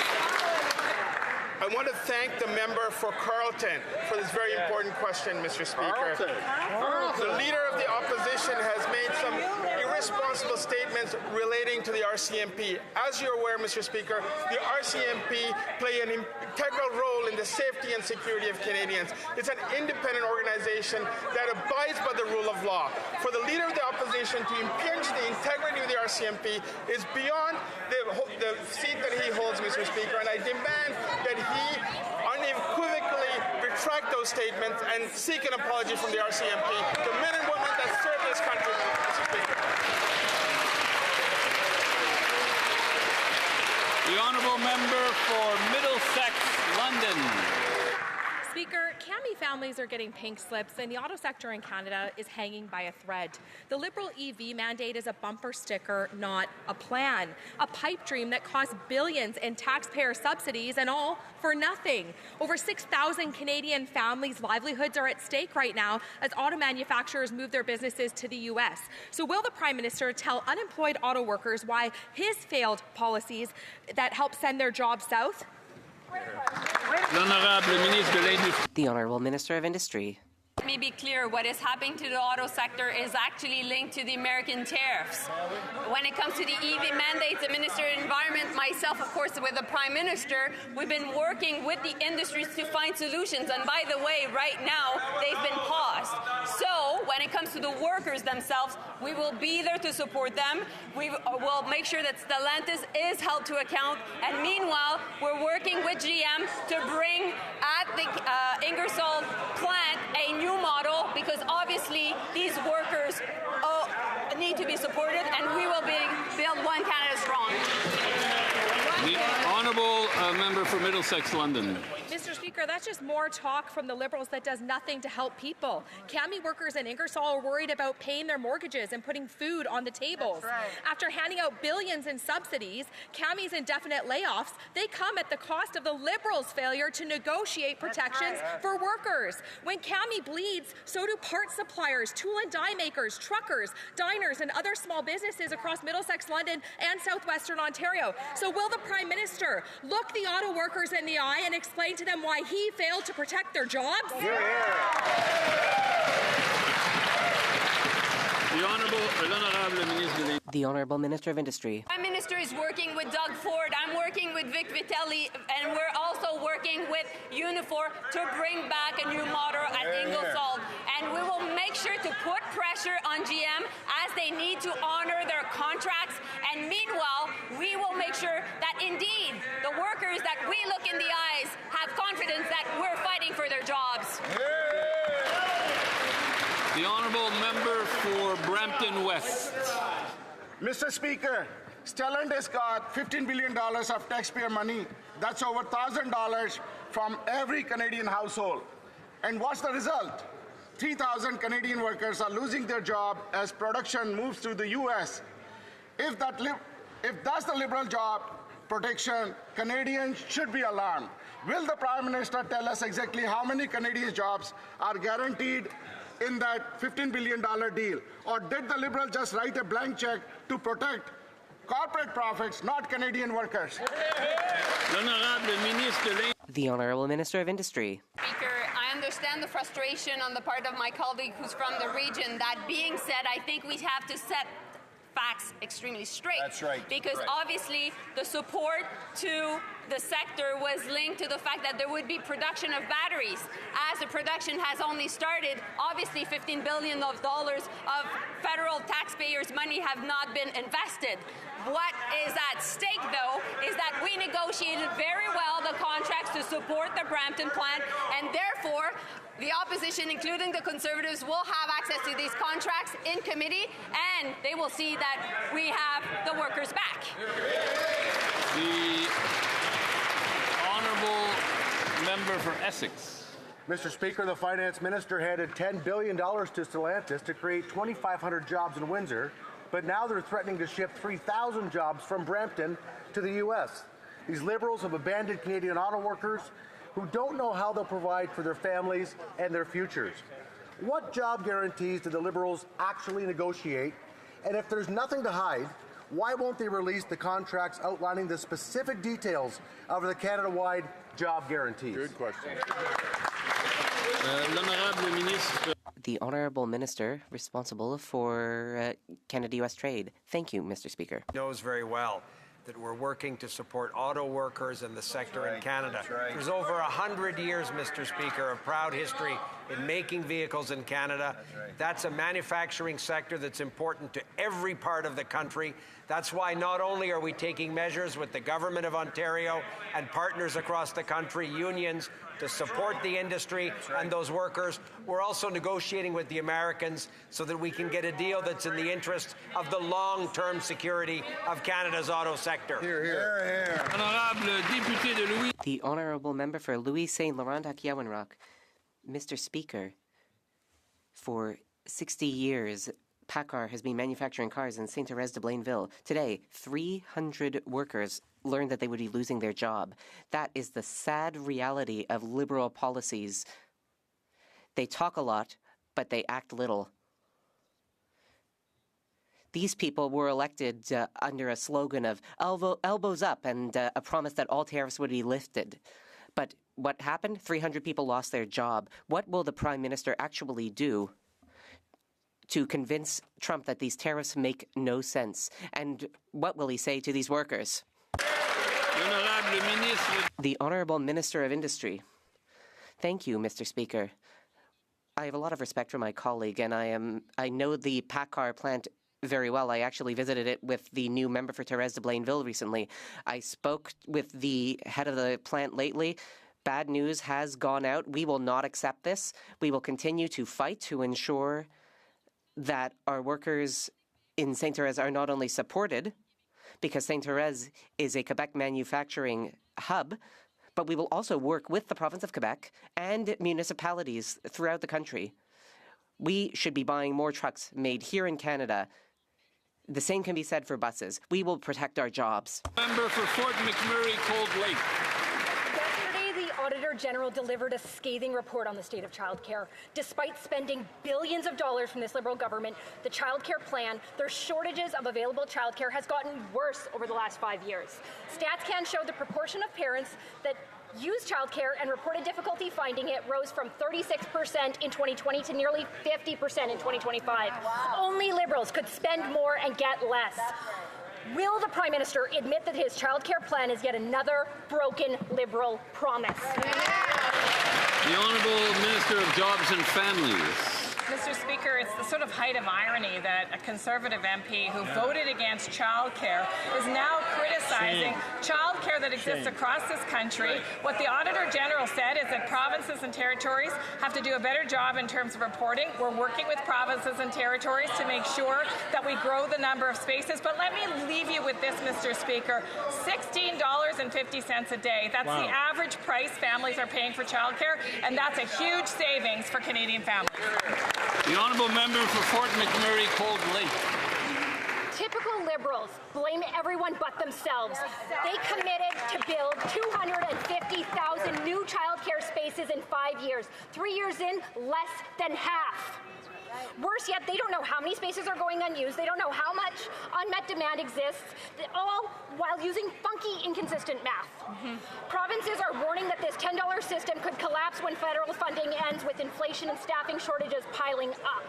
I want to thank the member for Carleton for this very important question, Mr. Speaker. The Leader of the Opposition has made some irresponsible statements relating to the RCMP. As you're aware, Mr. Speaker, the RCMP play an integral role in the safety and security of Canadians. It's an independent organization that abides by the rule of law. For the Leader of the Opposition to impinge the integrity of the RCMP is beyond the seat that he holds, Mr. Speaker, and I demand that he unequivocally retract those statements and seek an apology from the RCMP, the men and women that serve this country, Mr. Speaker. The Honourable Member for Middlesex, London. Speaker, Cami families are getting pink slips and the auto sector in Canada is hanging by a thread. The Liberal EV mandate is a bumper sticker, not a plan. A pipe dream that costs billions in taxpayer subsidies and all for nothing. Over 6,000 Canadian families' livelihoods are at stake right now as auto manufacturers move their businesses to the U.S. So will the Prime Minister tell unemployed auto workers why his failed policies that help send their jobs south? The Honourable Minister of Industry. Let me be clear, what is happening to the auto sector is actually linked to the American tariffs. When it comes to the EV mandates, the Minister of Environment, myself, of course, with the Prime Minister, we've been working with the industries to find solutions. And by the way, right now, they've been paused. So when it comes to the workers themselves, we will be there to support them. We will make sure that Stellantis is held to account. And meanwhile, we're working with GM to bring at the Ingersoll plant a new model, because obviously these workers need to be supported, and we will build One Canada strong. The Honourable Member for Middlesex London. Mr. Speaker, that's just more talk from the Liberals that does nothing to help people. Cami workers in Ingersoll are worried about paying their mortgages and putting food on the tables. Right. After handing out billions in subsidies, Cami's indefinite layoffs, they come at the cost of the Liberals' failure to negotiate protections for workers. When Cami bleeds, so do parts suppliers, tool and die makers, truckers, diners, and other small businesses across Middlesex London and southwestern Ontario. So will the Prime Minister look the auto workers in the eye and explain to them why he failed to protect their jobs? The Honourable Minister of Industry. Prime Minister is working with Doug Ford. I'm working with Vic Vitelli, and we're also working with Unifor to bring back a new model at Ingersoll. And we will make sure to put pressure on GM as they need to honor their contracts. And meanwhile, we will make sure that indeed the workers that we look in the eyes have confidence that we're fighting for their jobs. The Honourable Member for Brampton West. Mr. Speaker, Stellantis got $15 billion of taxpayer money. That's over $1,000 from every Canadian household. And what's the result? 3,000 Canadian workers are losing their job as production moves to the U.S. If that's the Liberal job protection, Canadians should be alarmed. Will the Prime Minister tell us exactly how many Canadian jobs are guaranteed in that $15 billion deal? Or did the Liberals just write a blank check to protect corporate profits, not Canadian workers? The Honourable Minister of Industry. Speaker, I understand the frustration on the part of my colleague who's from the region. That being said, I think we have to set facts extremely straight. That's right. Because obviously the support to the sector was linked to the fact that there would be production of batteries. As the production has only started, obviously $15 billion of federal taxpayers' money have not been invested. What is at stake, though, is that we negotiated very well the contracts to support the Brampton plant, and therefore the opposition, including the Conservatives, will have access to these contracts in committee, and they will see that we have the workers back. The Honourable Member for Essex. Mr. Speaker, the Finance Minister handed $10 billion to Stellantis to create 2,500 jobs in Windsor, but now they're threatening to ship 3,000 jobs from Brampton to the U.S. These Liberals have abandoned Canadian auto workers who don't know how they'll provide for their families and their futures. What job guarantees do the Liberals actually negotiate? And if there's nothing to hide, why won't they release the contracts outlining the specific details of the Canada-wide job guarantees? Good question. The Honourable Minister responsible for Canada-US trade. Thank you, Mr. Speaker. Knows very well that we're working to support auto workers and the sector in Canada. There's over 100 years, Mr. Speaker, of proud history in making vehicles in Canada. That's a manufacturing sector that's important to every part of the country. That's why not only are we taking measures with the Government of Ontario and partners across the country, unions, to support the industry and those workers, we're also negotiating with the Americans so that we can get a deal that's in the interest of the long-term security of Canada's auto sector. Hear, hear. The Honourable Member for Louis Saint Laurent Akiawanrock. Mr. Speaker, for 60 years, PACCAR has been manufacturing cars in St. Therese de Blainville. Today, 300 workers learned that they would be losing their job. That is the sad reality of Liberal policies. They talk a lot, but they act little. These people were elected under a slogan of elbows up and a promise that all tariffs would be lifted. But what happened? 300 people lost their job. What will the Prime Minister actually do to convince Trump that these tariffs make no sense? And what will he say to these workers? The Honourable Minister of Industry. Thank you, Mr. Speaker. I have a lot of respect for my colleague, and I know the PACCAR plant very well. I actually visited it with the new member for Therese de Blainville recently. I spoke with the head of the plant lately. Bad news has gone out. We will not accept this. We will continue to fight to ensure that our workers in St. Therese are not only supported, because St. Therese is a Quebec manufacturing hub, but we will also work with the province of Quebec and municipalities throughout the country. We should be buying more trucks made here in Canada. The same can be said for buses. We will protect our jobs. Member for Fort McMurray, Cold Lake. Yesterday, the Auditor General delivered a scathing report on the state of childcare. Despite spending billions of dollars from this Liberal government, the childcare plan, their shortages of available childcare has gotten worse over the last 5 years. Stats can show the proportion of parents that use childcare and reported difficulty finding it rose from 36% in 2020 to nearly 50% in 2025. Wow. Only Liberals could spend more and get less. Will the Prime Minister admit that his childcare plan is yet another broken Liberal promise? The Honourable Minister of Jobs and Families. Mr. Speaker, it's the sort of height of irony that a Conservative MP who voted against childcare is now criticizing childcare that exists across this country. What the Auditor General said is that provinces and territories have to do a better job in terms of reporting. We're working with provinces and territories to make sure that we grow the number of spaces. But let me leave you with this, Mr. Speaker. $16.50 a day. That's the average price families are paying for childcare, and that's a huge savings for Canadian families. The Honourable Member for Fort McMurray, Cold Lake. Typical Liberals blame everyone but themselves. They committed to build 250,000 new childcare spaces in 5 years. 3 years in, less than half. Worse yet, they don't know how many spaces are going unused. They don't know how much unmet demand exists, all while using funky, inconsistent math. Provinces are warning that this $10 system could collapse when federal funding ends, with inflation and staffing shortages piling up.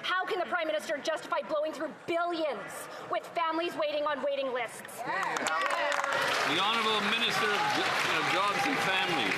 How can the Prime Minister justify blowing through billions with families waiting on waiting lists? The Honourable Minister of Jobs and Families.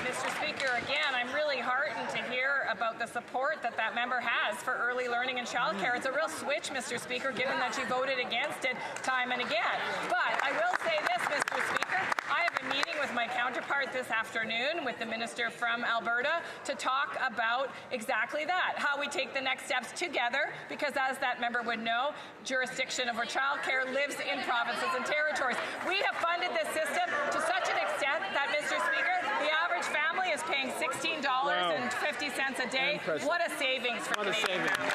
Mr. Speaker, again, I'm really heartened to hear about the support that member has for early learning and childcare. It's a real switch, Mr. Speaker, given that you voted against it time and again. But I will say this, Mr. Speaker, I have a meeting with my counterpart this afternoon with the Minister from Alberta to talk about exactly that, how we take the next steps together, because as that member would know, jurisdiction over childcare lives in provinces and territories. We have funded this system to such an extent that, Mr. Speaker, the average family is paying $16.50 a day. What a savings for Canadian families.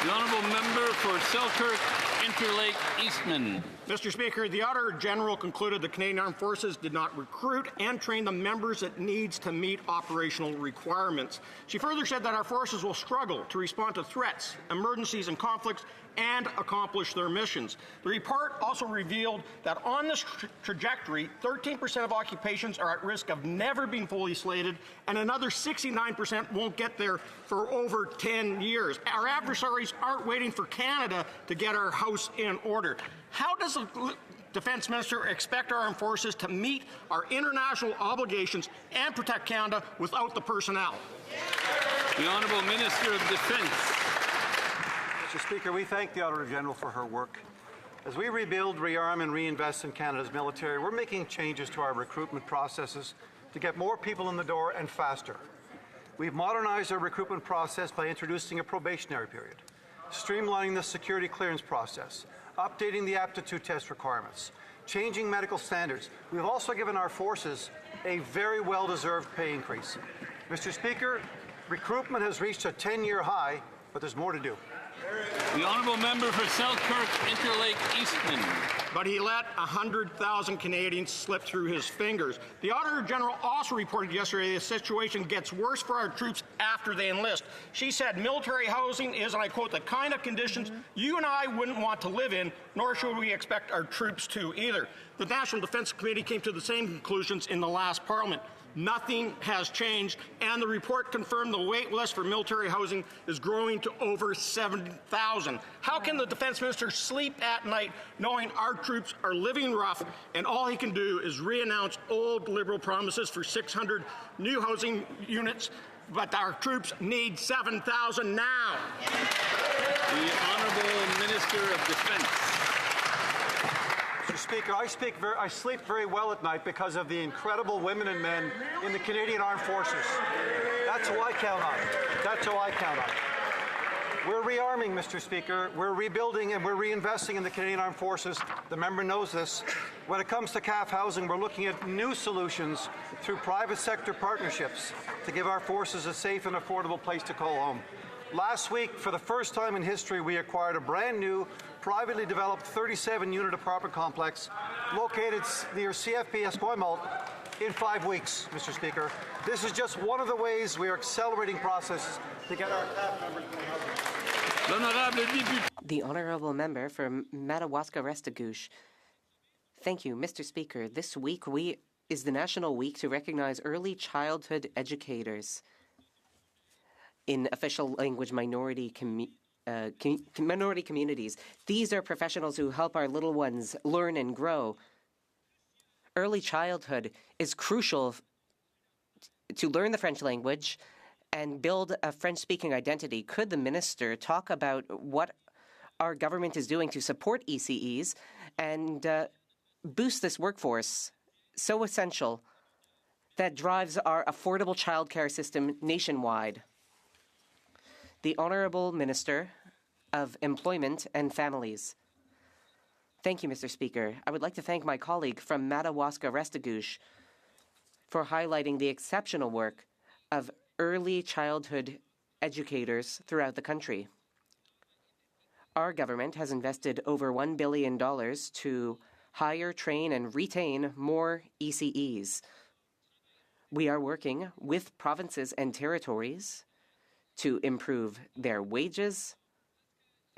The Honourable Member for Selkirk, Interlake, Eastman. Mr. Speaker, the Auditor General concluded the Canadian Armed Forces did not recruit and train the members it needs to meet operational requirements. She further said that our forces will struggle to respond to threats, emergencies, and conflicts and accomplish their missions. The report also revealed that on this trajectory, 13% of occupations are at risk of never being fully slated, and another 69% won't get there for over 10 years. Our adversaries aren't waiting for Canada to get our house in order. How does the Defence Minister expect our armed forces to meet our international obligations and protect Canada without the personnel? The Honourable Minister of Defence. Mr. Speaker, we thank the Auditor General for her work. As we rebuild, rearm and reinvest in Canada's military, we're making changes to our recruitment processes to get more people in the door and faster. We've modernized our recruitment process by introducing a probationary period, streamlining the security clearance process, updating the aptitude test requirements, changing medical standards. We've also given our forces a very well-deserved pay increase. Mr. Speaker, recruitment has reached a 10-year high, but there's more to do. The Honourable Member for Selkirk Interlake Eastman. But he let 100,000 Canadians slip through his fingers. The Auditor General also reported yesterday the situation gets worse for our troops after they enlist. She said military housing is, and I quote, the kind of conditions you and I wouldn't want to live in, nor should we expect our troops to either. The National Defence Committee came to the same conclusions in the last Parliament. Nothing has changed, and the report confirmed the wait list for military housing is growing to over 7,000. How can the Defence Minister sleep at night knowing our troops are living rough and all he can do is re-announce old Liberal promises for 600 new housing units, but our troops need 7,000 now? The Honourable Minister of Defence. Mr. Speaker, I sleep very well at night because of the incredible women and men in the Canadian Armed Forces. That's who I count on. That's who I count on. We're rearming, Mr. Speaker. We're rebuilding and we're reinvesting in the Canadian Armed Forces. The member knows this. When it comes to CAF housing, we're looking at new solutions through private sector partnerships to give our forces a safe and affordable place to call home. Last week, for the first time in history, we acquired a brand new, privately developed 37-unit apartment complex located near CFP Esquimalt in 5 weeks, Mr. Speaker. This is just one of the ways we are accelerating processes to get our CAF members. The Honourable Member for Madawaska-Restigouche. Thank you, Mr. Speaker. This week is the National Week to recognize early childhood educators in official language minority communities. These are professionals who help our little ones learn and grow. Early childhood is crucial to learn the French language and build a French-speaking identity. Could the minister talk about what our government is doing to support ECEs and boost this workforce so essential that drives our affordable childcare system nationwide? The Honourable Minister of Employment and Families. Thank you, Mr. Speaker. I would like to thank my colleague from Madawaska-Restigouche for highlighting the exceptional work of early childhood educators throughout the country. Our government has invested over $1 billion to hire, train, and retain more ECEs. We are working with provinces and territories to improve their wages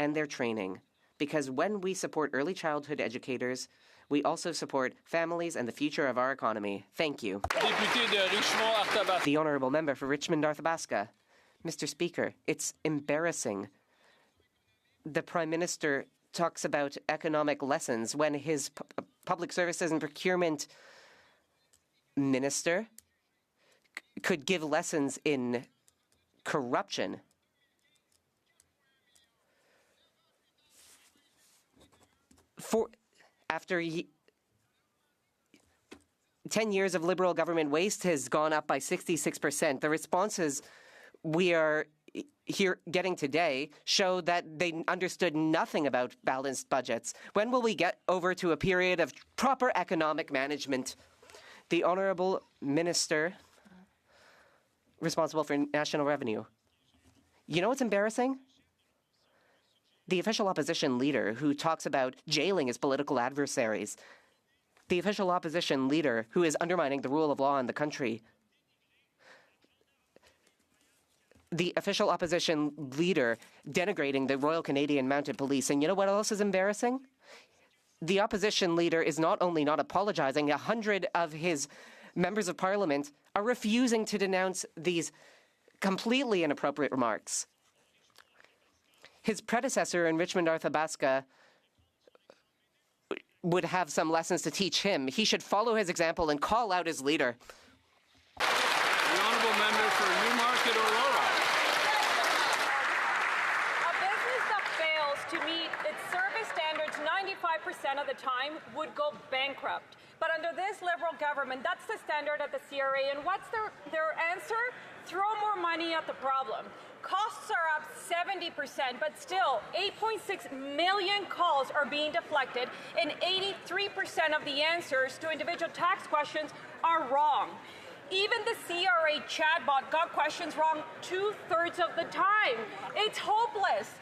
and their training. Because when we support early childhood educators, we also support families and the future of our economy. Thank you. The Honourable Member for Richmond-Arthabaska. Mr. Speaker, it's embarrassing. The Prime Minister talks about economic lessons when his public services and procurement minister could give lessons in corruption. After 10 years of Liberal government waste has gone up by 66%. The responses we are here getting today show that they understood nothing about balanced budgets. When will we get over to a period of proper economic management? The Honourable Minister responsible for national revenue. You know what's embarrassing? The official opposition leader who talks about jailing his political adversaries. The official opposition leader who is undermining the rule of law in the country. The official opposition leader denigrating the Royal Canadian Mounted Police. And you know what else is embarrassing? The opposition leader is not only not apologizing, 100 of his members of parliament are refusing to denounce these completely inappropriate remarks. His predecessor in Richmond-Arthabaska would have some lessons to teach him. He should follow his example and call out his leader. The Honourable Member for Newmarket Aurora. 95% of the time would go bankrupt. But under this Liberal government, that's the standard at the CRA. And what's their answer? Throw more money at the problem. Costs are up 70%, but still 8.6 million calls are being deflected, and 83% of the answers to individual tax questions are wrong. Even the CRA chatbot got questions wrong 2/3 of the time. It's hopeless.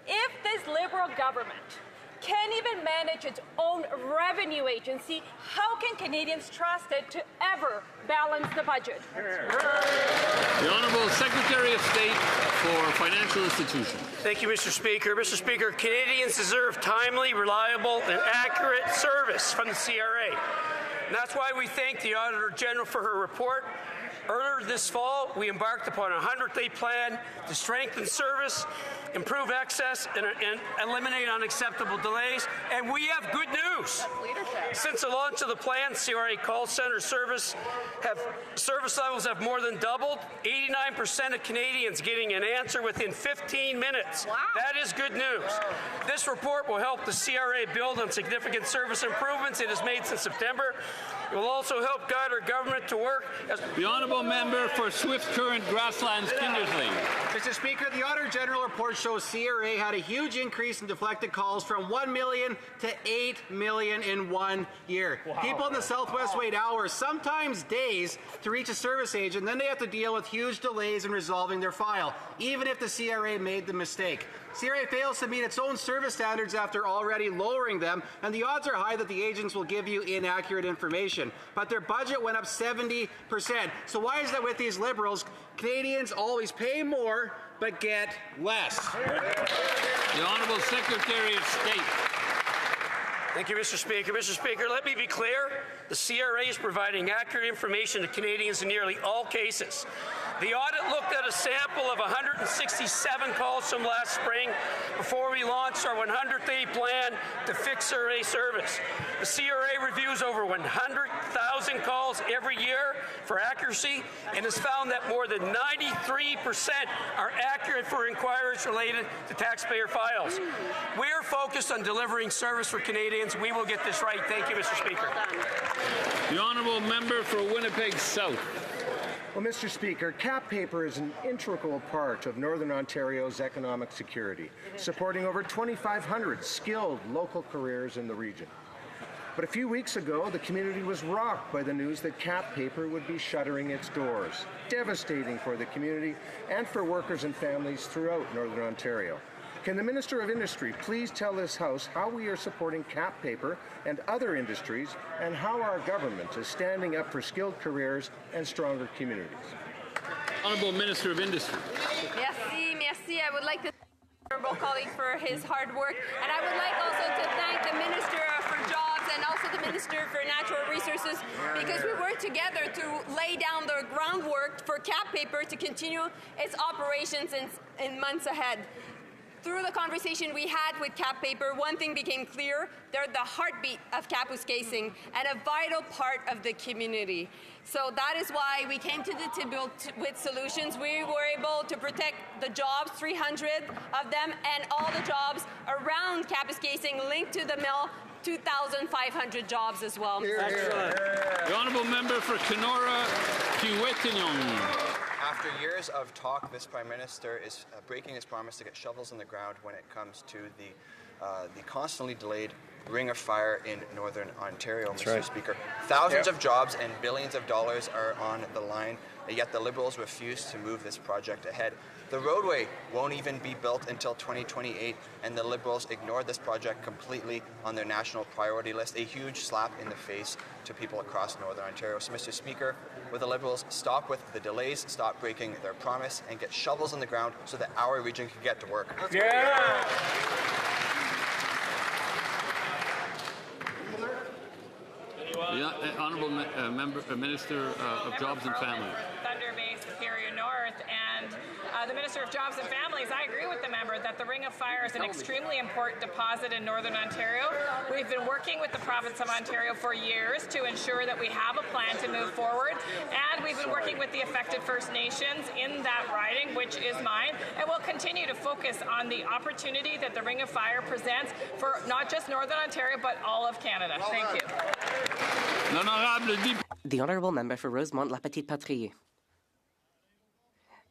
If this Liberal government can't even manage its own revenue agency, how can Canadians trust it to ever balance the budget? The Honourable Secretary of State for Financial Institutions. Thank you, Mr. Speaker. Mr. Speaker, Canadians deserve timely, reliable, and accurate service from the CRA. And that's why we thank the Auditor General for her report. Earlier this fall, we embarked upon a 100-day plan to strengthen service, improve access, and eliminate unacceptable delays. And we have good news. Since the launch of the plan, CRA call center service levels have more than doubled. 89% of Canadians getting an answer within 15 minutes. Wow. That is good news. This report will help the CRA build on significant service improvements it has made since September. It will also help guide our government to work as the Honourable Member for Swift Current Grasslands Kindersley. Mr. Speaker, the Auditor General report shows CRA had a huge increase in deflected calls from 1 million to 8 million in 1 year. Wow. People in the Southwest wait hours, sometimes days, to reach a service agent, and then they have to deal with huge delays in resolving their file, even if the CRA made the mistake. CRA fails to meet its own service standards after already lowering them, and the odds are high that the agents will give you inaccurate information. But their budget went up 70%. So why is that with these Liberals? Canadians always pay more, but get less. The Honourable Secretary of State. Thank you, Mr. Speaker. Mr. Speaker, let me be clear. The CRA is providing accurate information to Canadians in nearly all cases. The audit looked at a sample of 167 calls from last spring before we launched our 100-day plan to fix CRA service. The CRA reviews over 100,000 calls every year for accuracy and has found that more than 93% are accurate for inquiries related to taxpayer files. We're focused on delivering service for Canadians. We will get this right. Thank you, Mr. Speaker. The Honourable Member for Winnipeg South. Well, Mr. Speaker, cap paper is an integral part of Northern Ontario's economic security, supporting over 2,500 skilled local careers in the region. But a few weeks ago, the community was rocked by the news that cap paper would be shuttering its doors, devastating for the community and for workers and families throughout Northern Ontario. Can the Minister of Industry please tell this House how we are supporting cap paper and other industries, and how our government is standing up for skilled careers and stronger communities? Honourable Minister of Industry. Merci. I would like to thank my honourable colleague for his hard work, and I would like also to thank the Minister for Jobs and also the Minister for Natural Resources, because we worked together to lay down the groundwork for cap paper to continue its operations in months ahead. Through the conversation we had with cap paper, one thing became clear: they're the heartbeat of Kapuskasing and a vital part of the community. So that is why we came to the table with solutions. We were able to protect the jobs, 300 of them, and all the jobs around Kapuskasing linked to the mill, 2,500 jobs as well. Excellent. The Honourable Member for Kenora Kiwetinong. After years of talk, this Prime Minister is breaking his promise to get shovels in the ground when it comes to the constantly delayed Ring of Fire in Northern Ontario, Mr. Speaker. Thousands of jobs and billions of dollars are on the line, yet the Liberals refuse to move this project ahead. The roadway won't even be built until 2028, and the Liberals ignored this project completely on their national priority list, a huge slap in the face to people across Northern Ontario. So, Mr. Speaker, will the Liberals stop with the delays, stop breaking their promise, and get shovels in the ground so that our region can get to work? Yeah! The Honourable Minister of Jobs and Family. Thunder Bay, Superior North, and The Minister of Jobs and Families, I agree with the member that the Ring of Fire is an extremely important deposit in Northern Ontario. We've been working with the province of Ontario for years to ensure that we have a plan to move forward, and we've been working with the affected First Nations in that riding, which is mine, and we'll continue to focus on the opportunity that the Ring of Fire presents for not just Northern Ontario, but all of Canada. Thank you. The Honourable Member for Rosemont-La Petite-Patrie.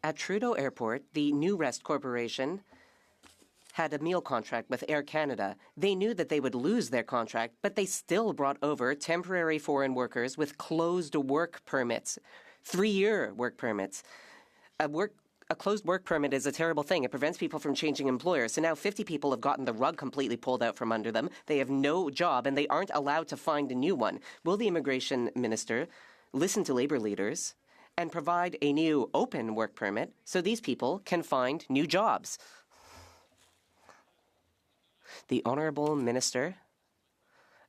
At Trudeau Airport, the New Rest Corporation had a meal contract with Air Canada. They knew that they would lose their contract, but they still brought over temporary foreign workers with closed work permits, 3-year work permits. A closed work permit is a terrible thing. It prevents people from changing employers. So now 50 people have gotten the rug completely pulled out from under them. They have no job, and they aren't allowed to find a new one. Will the immigration minister listen to Labour leaders and provide a new open work permit so these people can find new jobs? The Honourable Minister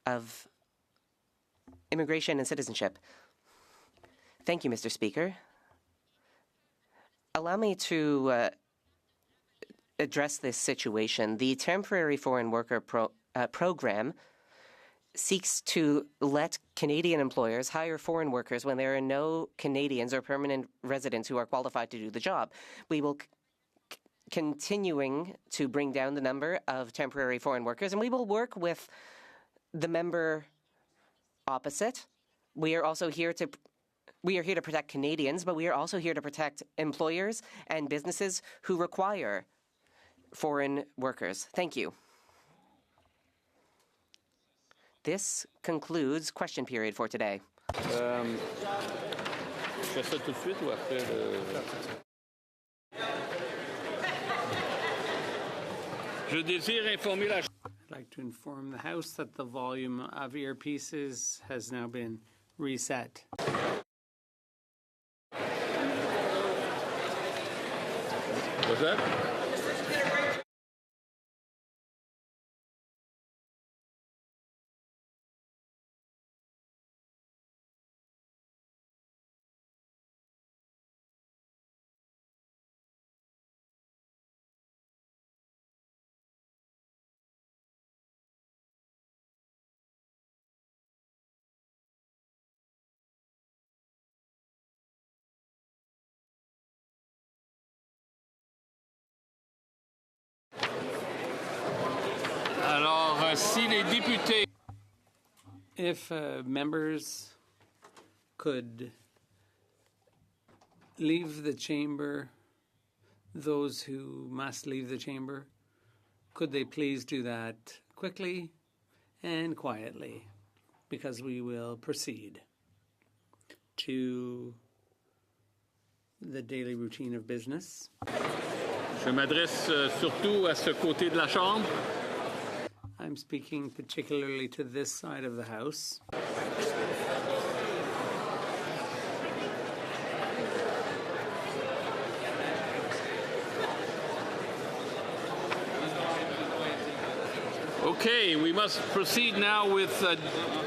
of Immigration and Citizenship. Thank you, Mr. Speaker. Allow me to address this situation. The Temporary Foreign Worker Program seeks to let Canadian employers hire foreign workers when there are no Canadians or permanent residents who are qualified to do the job. We will continuing to bring down the number of temporary foreign workers, and we will work with the member opposite. We are here to protect Canadians, but we are also here to protect employers and businesses who require foreign workers. Thank you. This concludes question period for today. I'd like to inform the House that the volume of earpieces has now been reset. What's that? If members could leave the chamber, those who must leave the chamber, could they please do that quickly and quietly, because we will proceed to the daily routine of business. Je m'adresse surtout à ce côté de la Chambre. I'm speaking particularly to this side of the House. Okay, we must proceed now with a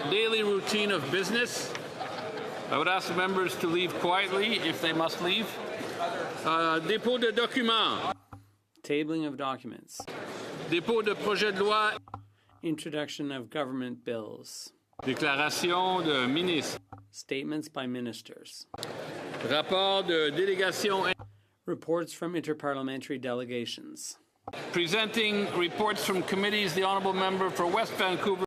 daily routine of business. I would ask the members to leave quietly if they must leave. Dépôt de documents. Tabling of documents. Dépôt de projet de loi. Introduction of government bills. Déclaration de ministre. Statements by ministers. Rapport de délégation. Reports from interparliamentary delegations. Presenting reports from committees, the Honourable Member for West Vancouver.